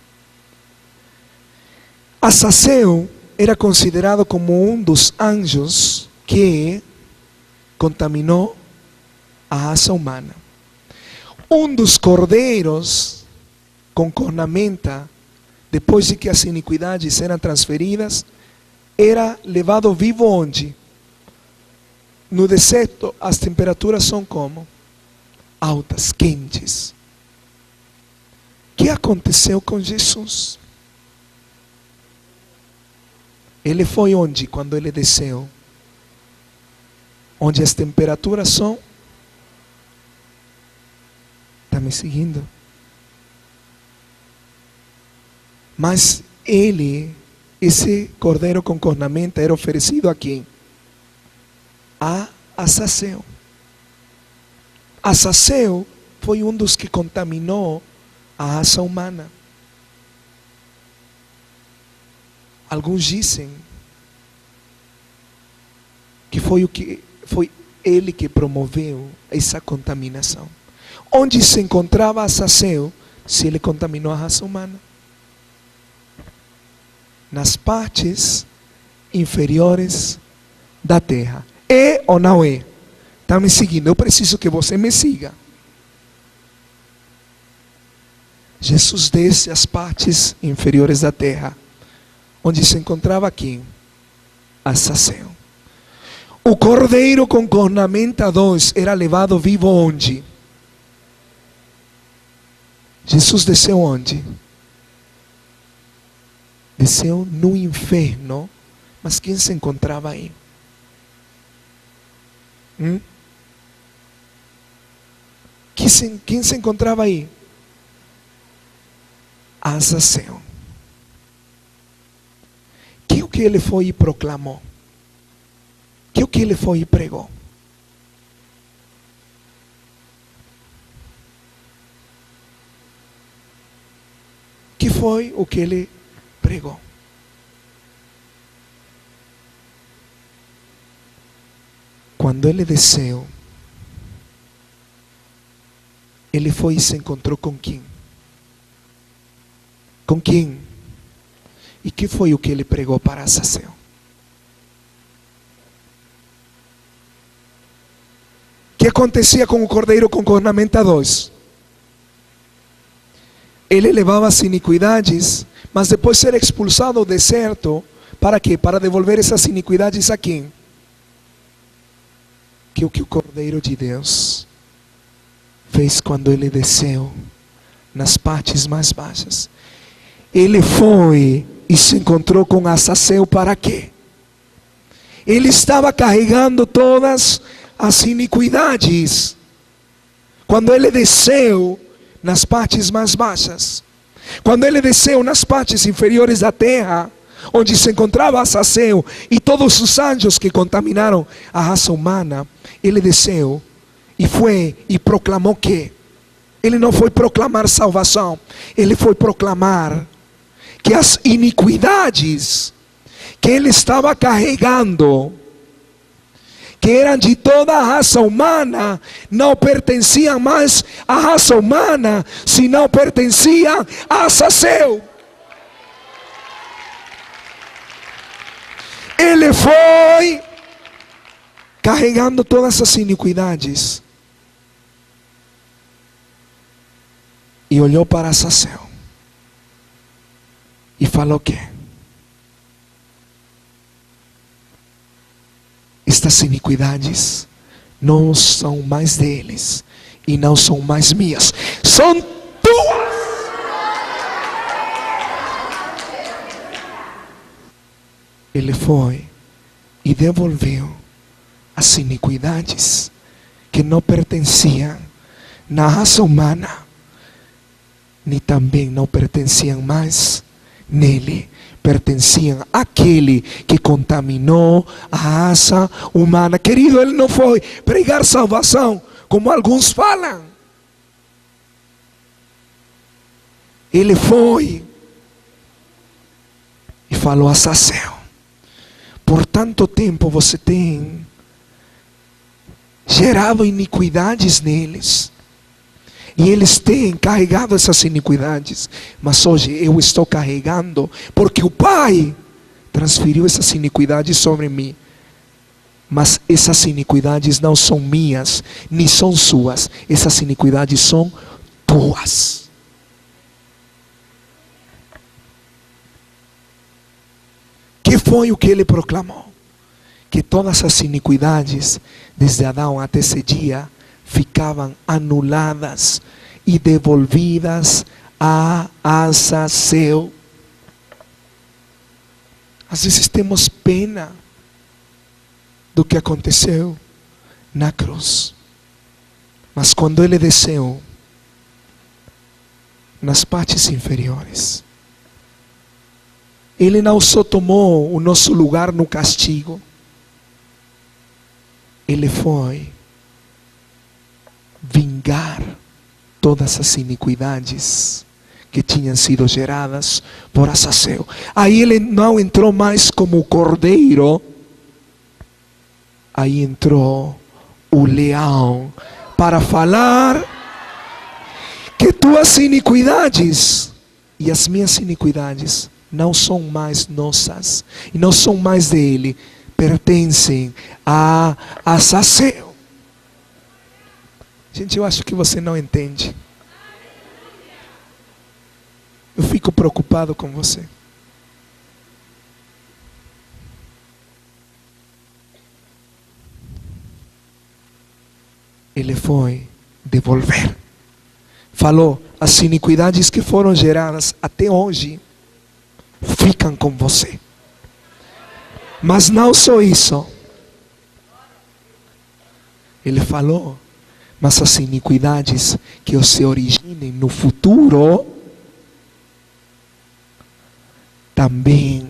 S1: Azazel era considerado como um dos anjos que contaminou a raça humana. Um dos cordeiros com cornamenta, depois de que as iniquidades eram transferidas, era levado vivo onde? No deserto as temperaturas são como? Altas, quentes. O que aconteceu com Jesus? Ele foi onde quando ele desceu? Onde as temperaturas são? Está me seguindo? Mas ele, esse cordeiro com cornamenta, era oferecido a quem? A Azazel. Azazel foi um dos que contaminou a raça humana. Alguns dizem que foi ele que promoveu essa contaminação. Onde se encontrava Azazel se ele contaminou a raça humana? Nas partes inferiores da terra. É ou não é? Está me seguindo? Eu preciso que você me siga. Jesus desce às partes inferiores da terra, onde se encontrava quem? Azazel. O cordeiro com cornamenta 2 era levado vivo onde? Jesus desceu onde? Desceu no inferno. Mas quem se encontrava aí? Quem se encontrava aí? Azazel. Que o que ele foi e proclamou? Que o que ele foi e pregou? Que foi o que ele pregou? Quando ele desceu, ele foi e se encontrou com quem? Com quem? E que foi o que ele pregou para Azazel? O que acontecia com o cordeiro com cornamenta 2? Ele levava as iniquidades, mas depois de ser expulsado do deserto, ¿para quê? Para devolver essas iniquidades a quem? Que o Cordeiro de Deus fez quando ele desceu nas partes mais baixas. Ele foi e se encontrou com Azazel para quê? Ele estava carregando todas as iniquidades quando ele desceu nas partes mais baixas. Quando ele desceu nas partes inferiores da terra, onde se encontrava Azazel e todos os anjos que contaminaram a raça humana, ele desceu e foi e proclamou que ele não foi proclamar salvação, ele foi proclamar que as iniquidades que ele estava carregando, que eram de toda a raça humana, não pertenciam mais à raça humana, senão pertenciam a Azazel. Ele foi carregando todas as iniquidades e olhou para Azazel e falou que estas iniquidades não são mais deles e não são mais minhas, são tuas. Ele foi e devolveu as iniquidades que não pertenciam na raça humana, nem também não pertenciam mais nele, pertenciam àquele que contaminou a raça humana. Querido, ele não foi pregar salvação como alguns falam. Ele foi e falou a Azazel: portanto, tanto tempo você tem gerado iniquidades neles, e eles têm carregado essas iniquidades, mas hoje eu estou carregando, porque o Pai transferiu essas iniquidades sobre mim. Mas essas iniquidades não são minhas, nem são suas. Essas iniquidades são tuas. Que foi o que ele proclamou? Que todas as iniquidades, desde Adão até esse dia, ficavam anuladas e devolvidas a Azazel. Às vezes temos pena do que aconteceu na cruz, mas quando ele desceu nas partes inferiores, ele não só tomou o nosso lugar no castigo, ele foi vingar todas as iniquidades que tinham sido geradas por Azazel. Aí ele não entrou mais como cordeiro, aí entrou o leão para falar que tuas iniquidades e as minhas iniquidades não são mais nossas e não são mais dele, pertencem a Azazel. Gente, eu acho que você não entende. Eu fico preocupado com você. Ele foi devolver. Falou, as iniquidades que foram geradas até hoje ficam com você. Mas não só isso. Ele falou, mas as iniquidades que se originem no futuro também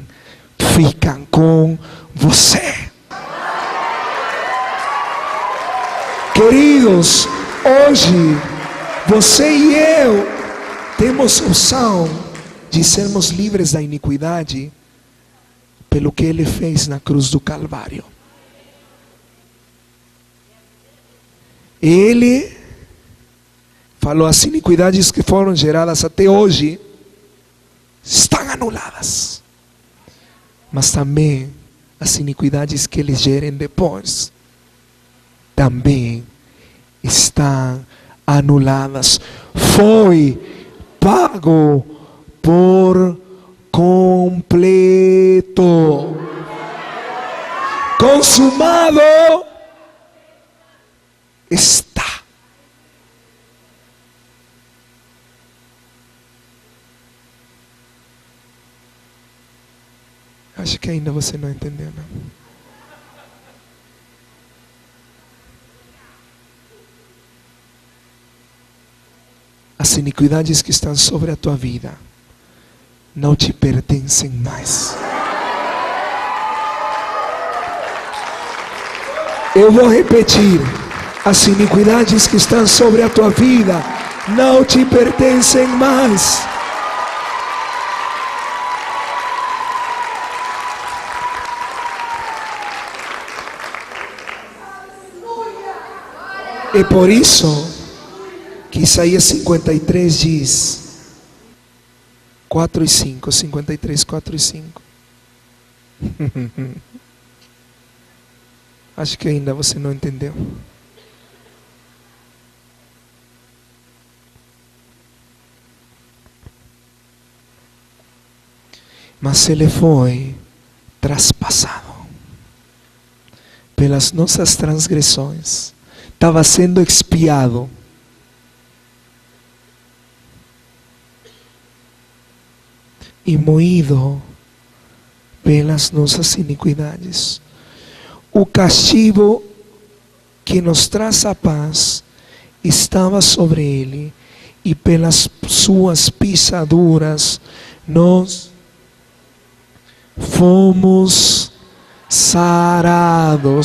S1: ficam com você. Queridos, hoje você e eu temos opção de sermos livres da iniquidade pelo que ele fez na cruz do Calvário. Ele falou, as iniquidades que foram geradas até hoje estão anuladas, mas também as iniquidades que eles gerem depois também estão anuladas. Foi pago por completo, consumado está. Acho que ainda você não entendeu, não. As iniquidades que estão sobre a tua vida não te pertencem mais. Eu vou repetir. As iniquidades que estão sobre a tua vida não te pertencem mais. É por isso que Isaías 53 diz, 4 e 5, 53, 4 e 5. Acho que ainda você não entendeu. Mas ele foi traspassado pelas nossas transgressões, estava sendo expiado. E moído pelas nossas iniquidades. O castigo que nos traz a paz estava sobre ele, e pelas suas pisaduras nós fomos sarados.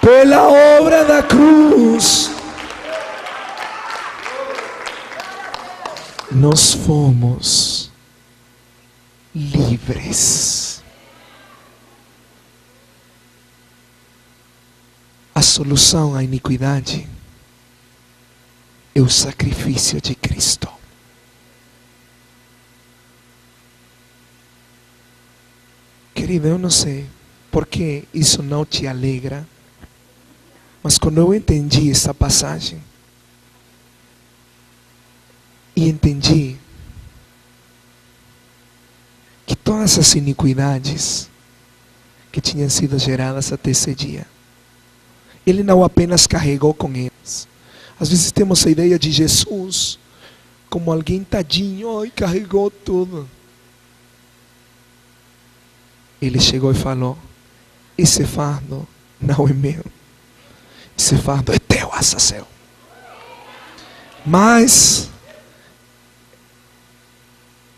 S1: Pela obra da cruz nós fomos livres. a solução à iniquidade é o sacrifício de Cristo. Querido, eu não sei por que isso não te alegra, mas quando eu entendi essa passagem, e entendi que todas as iniquidades que tinham sido geradas até esse dia, Ele não apenas carregou com eles. Às vezes temos a ideia de Jesus como alguém tadinho, e carregou tudo. Ele chegou e falou: esse fardo não é meu, esse fardo é teu, Azazel. Mas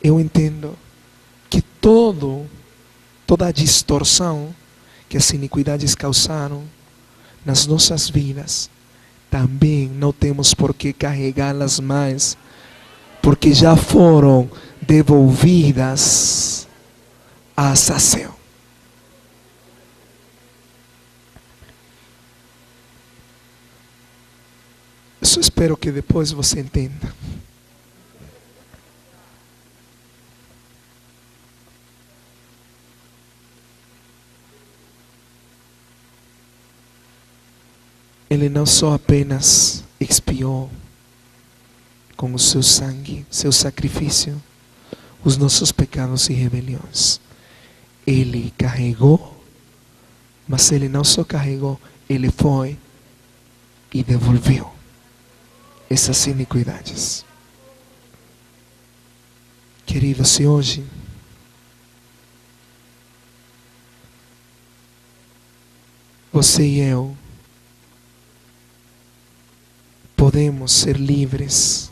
S1: eu entendo que toda a distorção que as iniquidades causaram nas nossas vidas, também não temos por que carregá-las mais, porque já foram devolvidas a Azazel. Eu só espero que depois você entenda. Ele não só apenas expiou com o seu sangue, seu sacrifício, os nossos pecados e rebeliões. Ele carregou, mas Ele não só carregou, Ele foi e devolveu essas iniquidades. Querido, se hoje você e eu podemos ser livres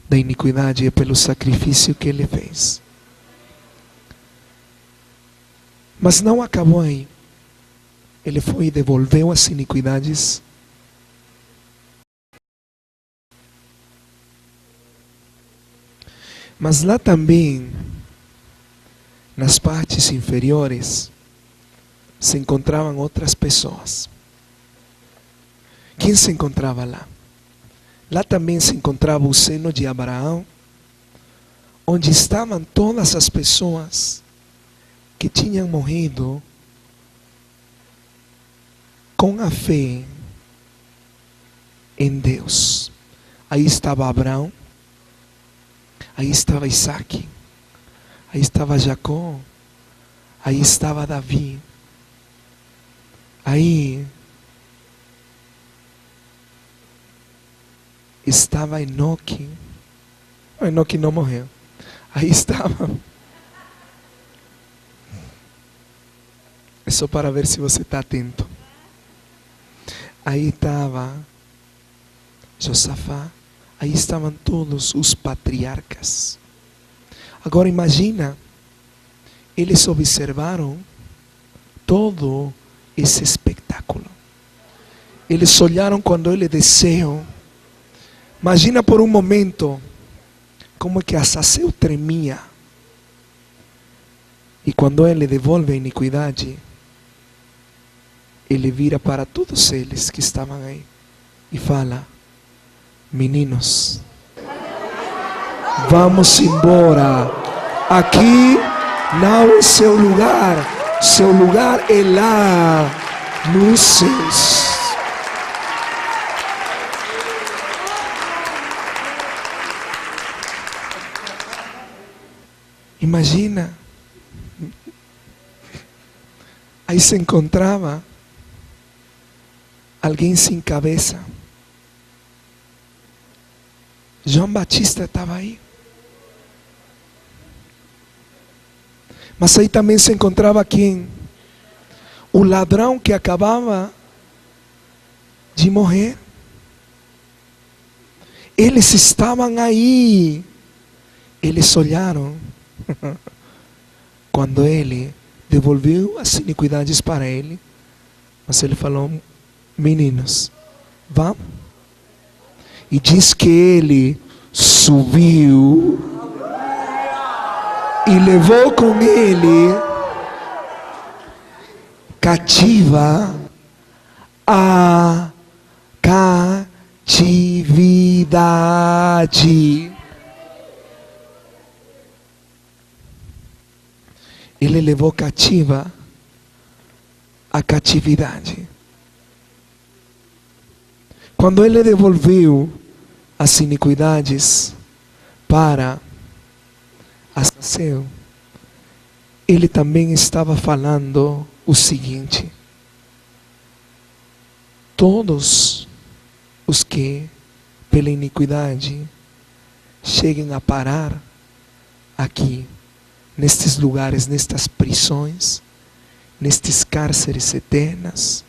S1: da iniquidade, é pelo sacrifício que Ele fez. Mas não acabou aí. Ele foi e devolveu as iniquidades. Mas lá também, nas partes inferiores, se encontravam outras pessoas. Quem se encontrava lá? Lá também se encontrava o seno de Abraão, onde estavam todas as pessoas que tinham morrido com a fé em Deus. Aí estava Abraão, aí estava Isaac, aí estava Jacó, aí estava Davi, aí estava Enoque. Enoque não morreu. Aí estava. É só para ver se você está atento. Aí estava Josafá. Aí estavam todos os patriarcas. Agora imagina, eles observaram todo esse espetáculo. Eles olharam quando ele desceu. Imagina por um momento como é que Azazel tremia. E quando ele devolve a iniquidade, ele vira para todos eles que estavam aí e fala: meninos, vamos embora. Aqui não é seu lugar é lá nos céus. Imagina, aí se encontrava alguém sem cabeça. João Batista estava aí. Mas aí também se encontrava quem? O ladrão que acabava de morrer. Eles estavam aí. Eles olharam quando ele devolveu as iniquidades para ele. Mas ele falou: meninos, vamos. E diz que ele subiu e levou com ele cativa a catividade. Ele levou cativa a catividade. Quando ele devolveu as iniquidades para a nação, ele também estava falando o seguinte: todos os que pela iniquidade cheguem a parar aqui, nestes lugares, nestas prisões, nestes cárceres eternos,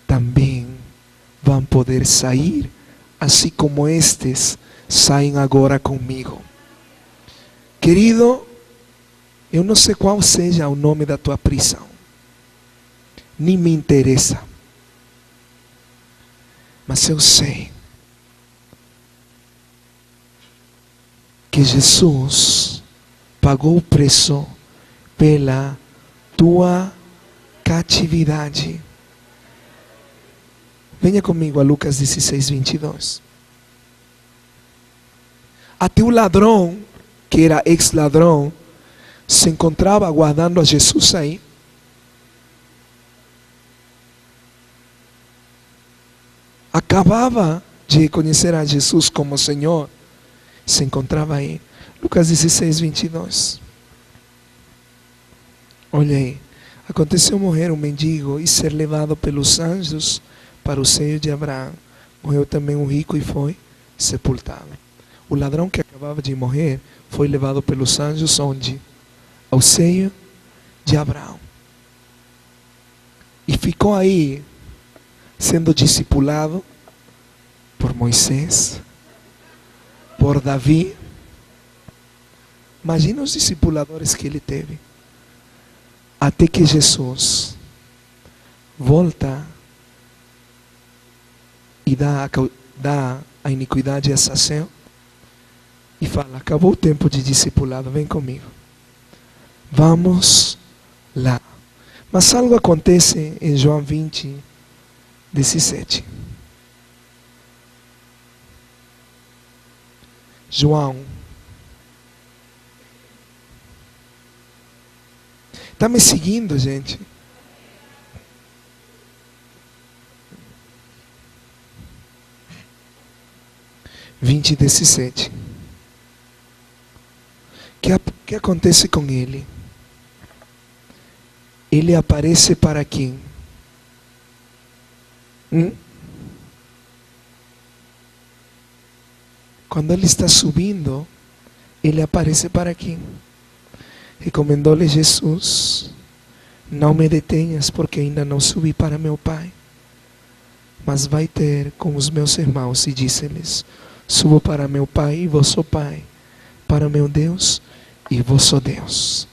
S1: também vão poder sair, assim como estes saem agora comigo. Querido, eu não sei qual seja o nome da tua prisão, nem me interessa, mas eu sei que Jesus pagou o preço pela tua catividade. Venha comigo a Lucas 16, 22. Até o ladrão, que era ex-ladrão, se encontrava aguardando a Jesus aí. Acabava de reconhecer a Jesus como Senhor, se encontrava aí. Lucas 16, 22. Olha aí. Aconteceu morrer um mendigo e ser levado pelos anjos para o seio de Abraão. Morreu também um rico e foi sepultado. O ladrão que acabava de morrer foi levado pelos anjos onde? Ao seio de Abraão. E ficou aí sendo discipulado por Moisés, por Davi. Imagina os discipuladores que ele teve. Até que Jesus volta e dá a iniquidade a Sansão e fala: acabou o tempo de discipulado, vem comigo, vamos lá. Mas algo acontece em João 20, 17. João, está me seguindo, gente? Vinte 17. Que acontece com ele? Ele aparece para quem? Quando ele está subindo, ele aparece para quem? Recomendou-lhe Jesus: não me detenhas, porque ainda não subi para meu Pai, mas vai ter com os meus irmãos. E disse-lhes: subo para meu Pai e vosso Pai, para meu Deus e vosso Deus.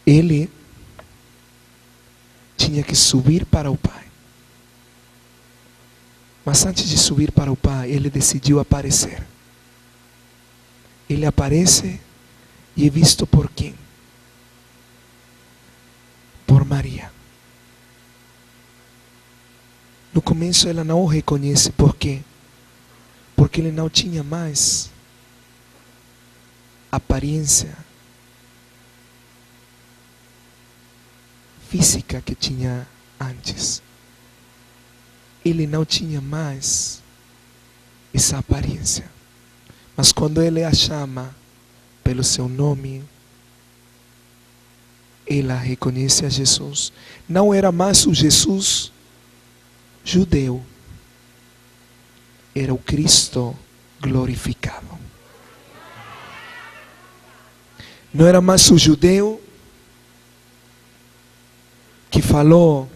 S1: Ele tinha que subir para o Pai. Mas antes de subir para o Pai, ele decidiu aparecer. Ele aparece e é visto por quem? Por Maria. No começo ela não o reconhece. Por quê? Porque ele não tinha mais aparência física que tinha antes. Ele não tinha mais essa aparência. Mas quando ele a chama pelo seu nome, ela reconhece a Jesus. Não era mais o Jesus judeu, era o Cristo glorificado. Não era mais o judeu que falou: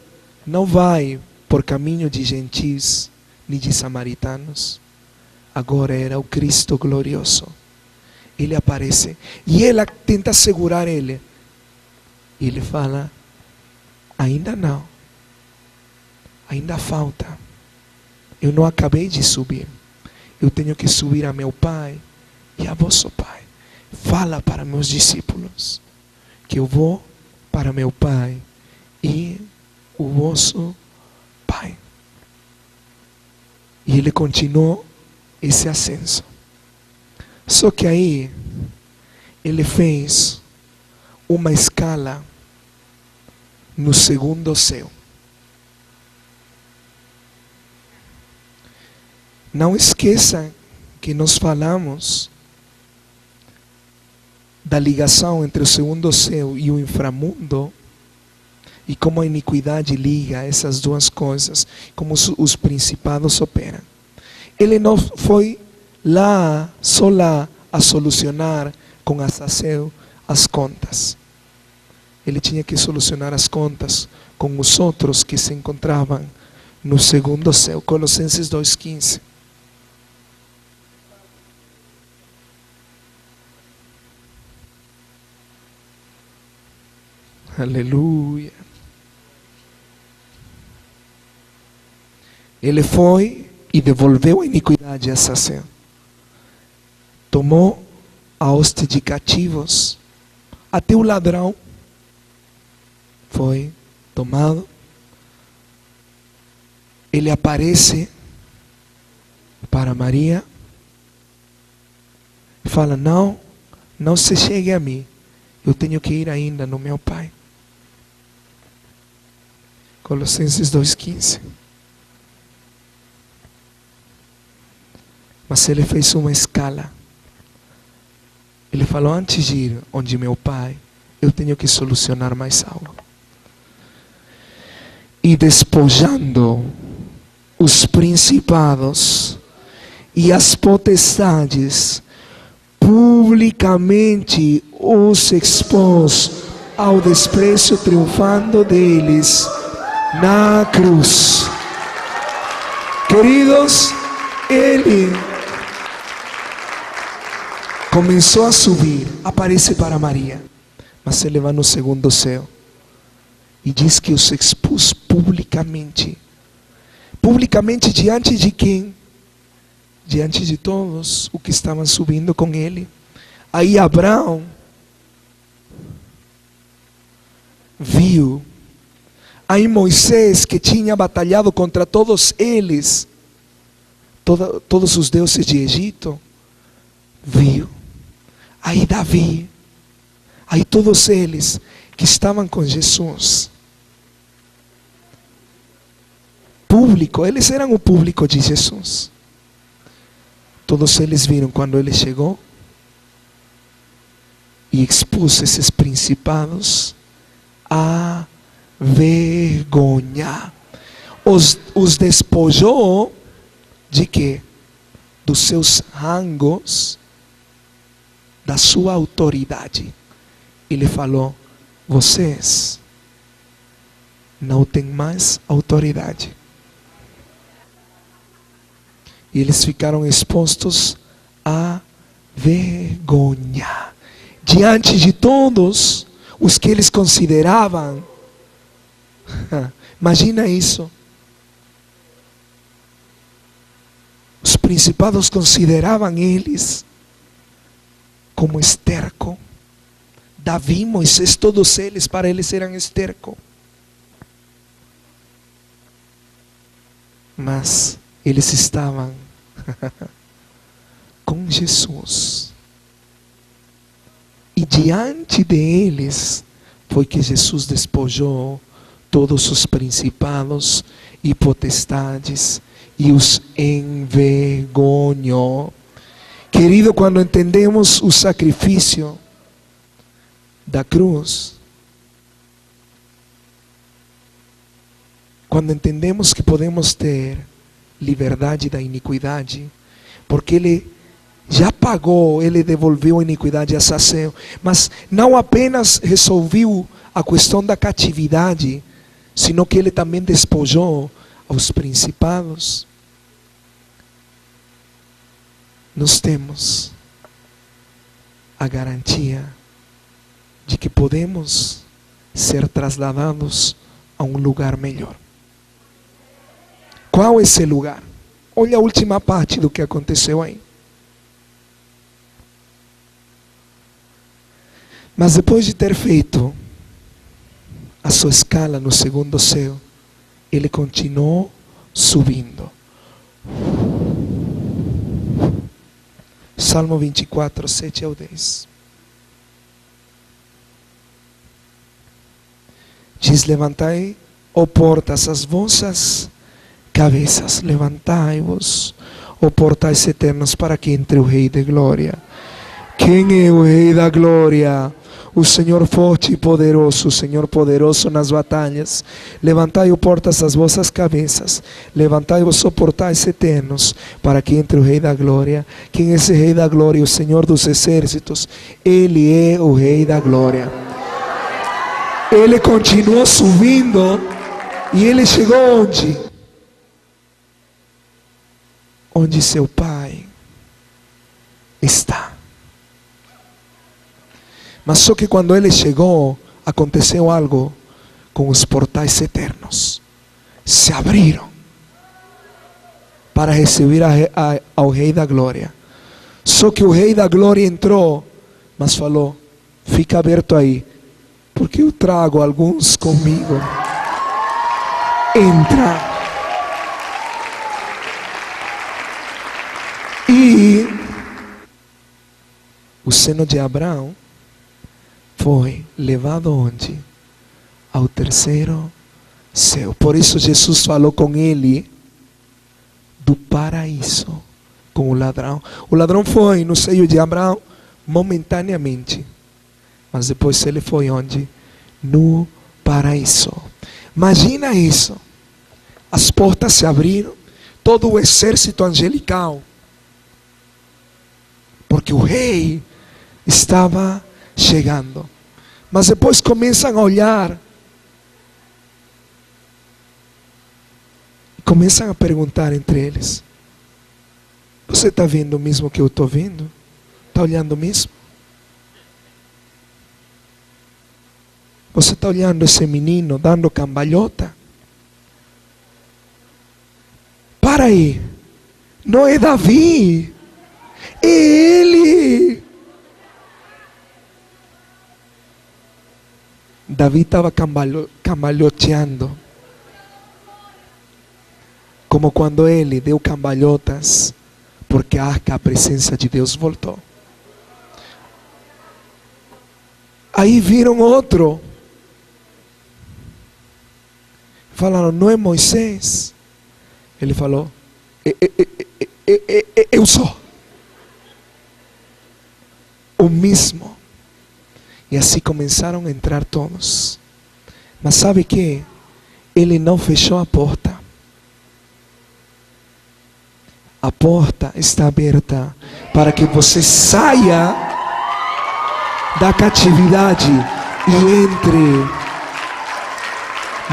S1: não vai por caminho de gentis nem de samaritanos. Agora era o Cristo glorioso. Ele aparece e ela tenta segurar ele. E ele fala: ainda não, ainda falta. Eu não acabei de subir. Eu tenho que subir a meu Pai e a vosso Pai. fala para meus discípulos que eu vou para meu Pai e o vosso Pai. E ele continuou esse ascenso. Só que aí ele fez uma escala no segundo céu. Não esqueça que nós falamos da ligação entre o segundo céu e o inframundo, e como a iniquidade liga essas duas coisas, como os principados operam. Ele não foi lá, só lá, a solucionar com Azazel as contas. Ele tinha que solucionar as contas com os outros que se encontravam no segundo céu. Colossenses 2,15. Aleluia. Ele foi e devolveu a iniquidade a Azazel. Tomou a hoste de cativos. Até o ladrão foi tomado. Ele aparece para Maria e fala: não se chegue a mim, eu tenho que ir ainda no meu Pai. Colossenses 2,15. Mas ele fez uma escala. Ele falou: antes de ir onde meu Pai, eu tenho que solucionar mais algo. E despojando os principados e as potestades, publicamente os expôs ao desprezo, triunfando deles na cruz. Queridos, ele começou a subir, aparece para Maria, mas ele vai no segundo céu e diz que os expôs publicamente. Publicamente diante de quem? Diante de todos os que estavam subindo com ele. Aí Abraão viu. Aí Moisés, que tinha batalhado contra todos eles, todos os deuses de Egito, viu. Aí Davi, aí todos eles que estavam com Jesus, público, eles eram o público de Jesus. Todos eles viram quando ele chegou e expôs esses principados a vergonha. Os despojou de quê? Dos seus rangos, da sua autoridade. Ele falou: vocês não têm mais autoridade. E eles ficaram expostos à vergonha diante de todos os que eles consideravam. Imagina isso. Os principados consideravam eles como esterco. Davi, Moisés, todos eles, para eles eram esterco. Mas eles estavam com Jesus. E diante deles foi que Jesus despojou todos os principados e potestades e os envergonhou. Querido, quando entendemos o sacrifício da cruz, quando entendemos que podemos ter liberdade da iniquidade, porque ele já pagou, ele devolveu a iniquidade a Azazel, mas não apenas resolveu a questão da catividade, sino que ele também despojou aos principados. Nós temos a garantia de que podemos ser trasladados a um lugar melhor. Qual é esse lugar? Olha a última parte do que aconteceu aí. Mas depois de ter feito a sua escala no segundo céu, ele continuou subindo. Salmo 24, 7 ao 10. Diz: levantai, ó portas, as vossas cabeças, levantai-vos, ó portais eternos, para que entre o Rei de Glória. Quem é o Rei da Glória? O Senhor forte e poderoso, o Senhor poderoso nas batalhas. Levantai, ó portas, as vossas cabeças, levantai-vos, ó portais eternos, para que entre o Rei da Glória. Quem é esse Rei da Glória? O Senhor dos exércitos. Ele é o Rei da Glória. Ele continuou subindo e ele chegou onde? Onde seu Pai está. Mas só que quando ele chegou, aconteceu algo com os portais eternos. Se abriram para receber ao Rei da Glória. Só que o Rei da Glória entrou, mas falou: fica aberto aí, porque eu trago alguns comigo. Entra. E o seno de Abraão foi levado onde? Ao terceiro céu. Por isso Jesus falou com ele do paraíso, com o ladrão. O ladrão foi no seio de Abraão momentaneamente, mas depois ele foi onde? No paraíso. Imagina isso. As portas se abriram, todo o exército angelical, porque o rei estava chegando. Mas depois começam a olhar, começam a perguntar entre eles: você está vendo o mesmo que eu estou vendo? Está olhando mesmo? Você está olhando esse menino dando cambalhota? Para aí, não é Davi, é ele. Davi estava cambalhoteando, como quando ele deu cambalhotas, porque a presença de Deus voltou. Aí viram outro, falaram: não é Moisés? Ele falou: eu sou o mesmo. E assim começaram a entrar todos. Mas sabe que ele não fechou a porta. A porta está aberta para que você saia da catividade e entre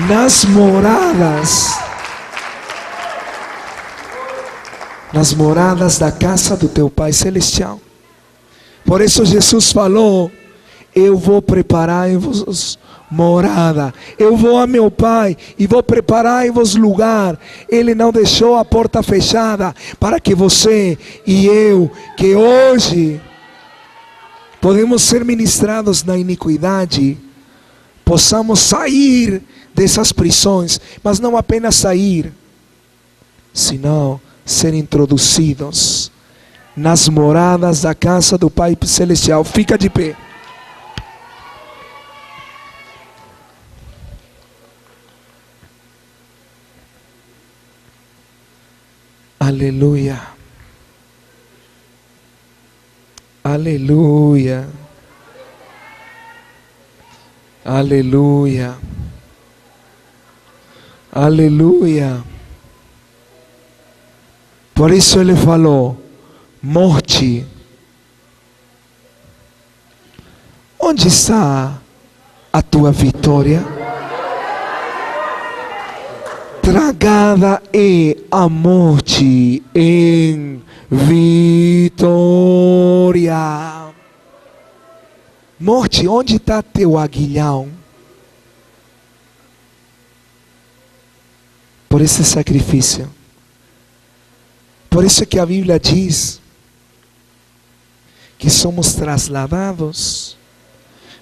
S1: nas moradas da casa do teu Pai Celestial. Por isso Jesus falou: eu vou preparar-vos morada. Eu vou a meu Pai e vou preparar-vos lugar. Ele não deixou a porta fechada para que você e eu, que hoje podemos ser ministrados na iniquidade, possamos sair dessas prisões. Mas não apenas sair, senão ser introduzidos nas moradas da casa do Pai Celestial. Fica de pé. Aleluia. Aleluia. Aleluia. Aleluia. Por isso ele falou: morte, onde está a tua vitória? Tragada é a morte em vitória. Morte, onde está teu aguilhão? Por esse sacrifício. Por isso que a Bíblia diz que somos trasladados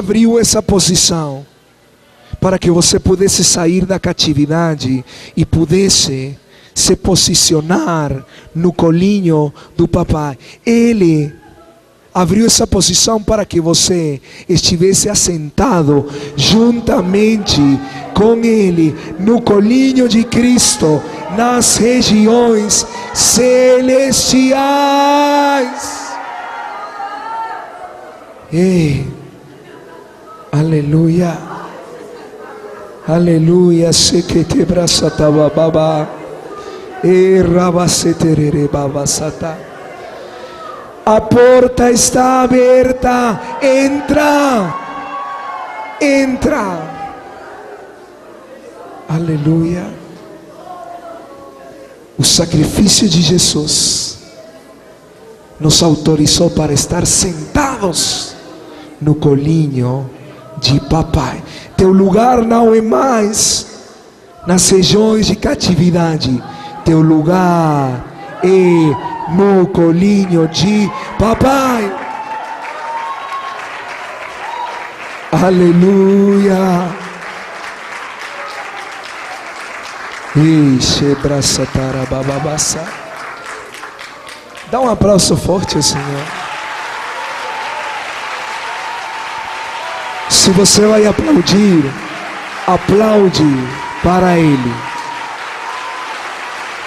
S1: abriu essa posição para que você pudesse sair da catividade e pudesse se posicionar no colinho do papai. Ele abriu essa posição para que você estivesse assentado juntamente com Ele no colinho de Cristo, nas regiões celestiais. Ei, aleluia. Aleluia, se que te braça baba. E rabaceterere babasata. A porta está aberta. Entra. Entra. Aleluia. O sacrifício de Jesus nos autorizou para estar sentados no colinho de papai. Teu lugar não é mais nas regiões de catividade. Teu lugar é no colinho de papai. Aleluia. Ixi, braça tarabababassa. Dá um aplauso forte ao Senhor. Se você vai aplaudir, aplaude para Ele.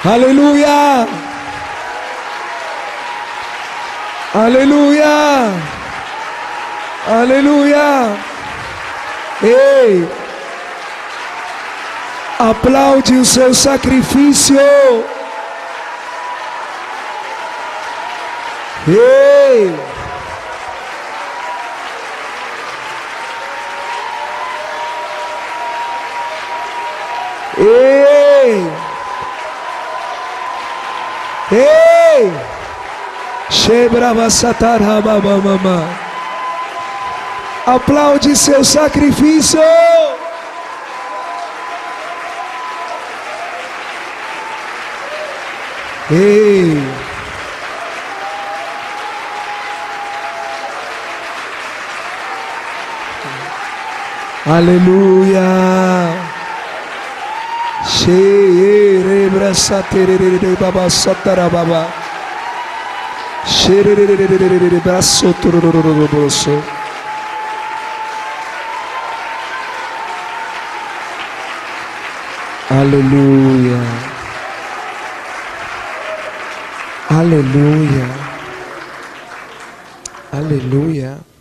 S1: Aleluia! Aleluia! Aleluia! Ei! Aplaude o seu sacrifício! Ei! Ei! Ei! Shebrava satarababama. Aplaude seu sacrifício. Ei! Aleluia! Sherebra saterere baba satarababa. Sherebra braço torororoso. Aleluia. Aleluia. Aleluia.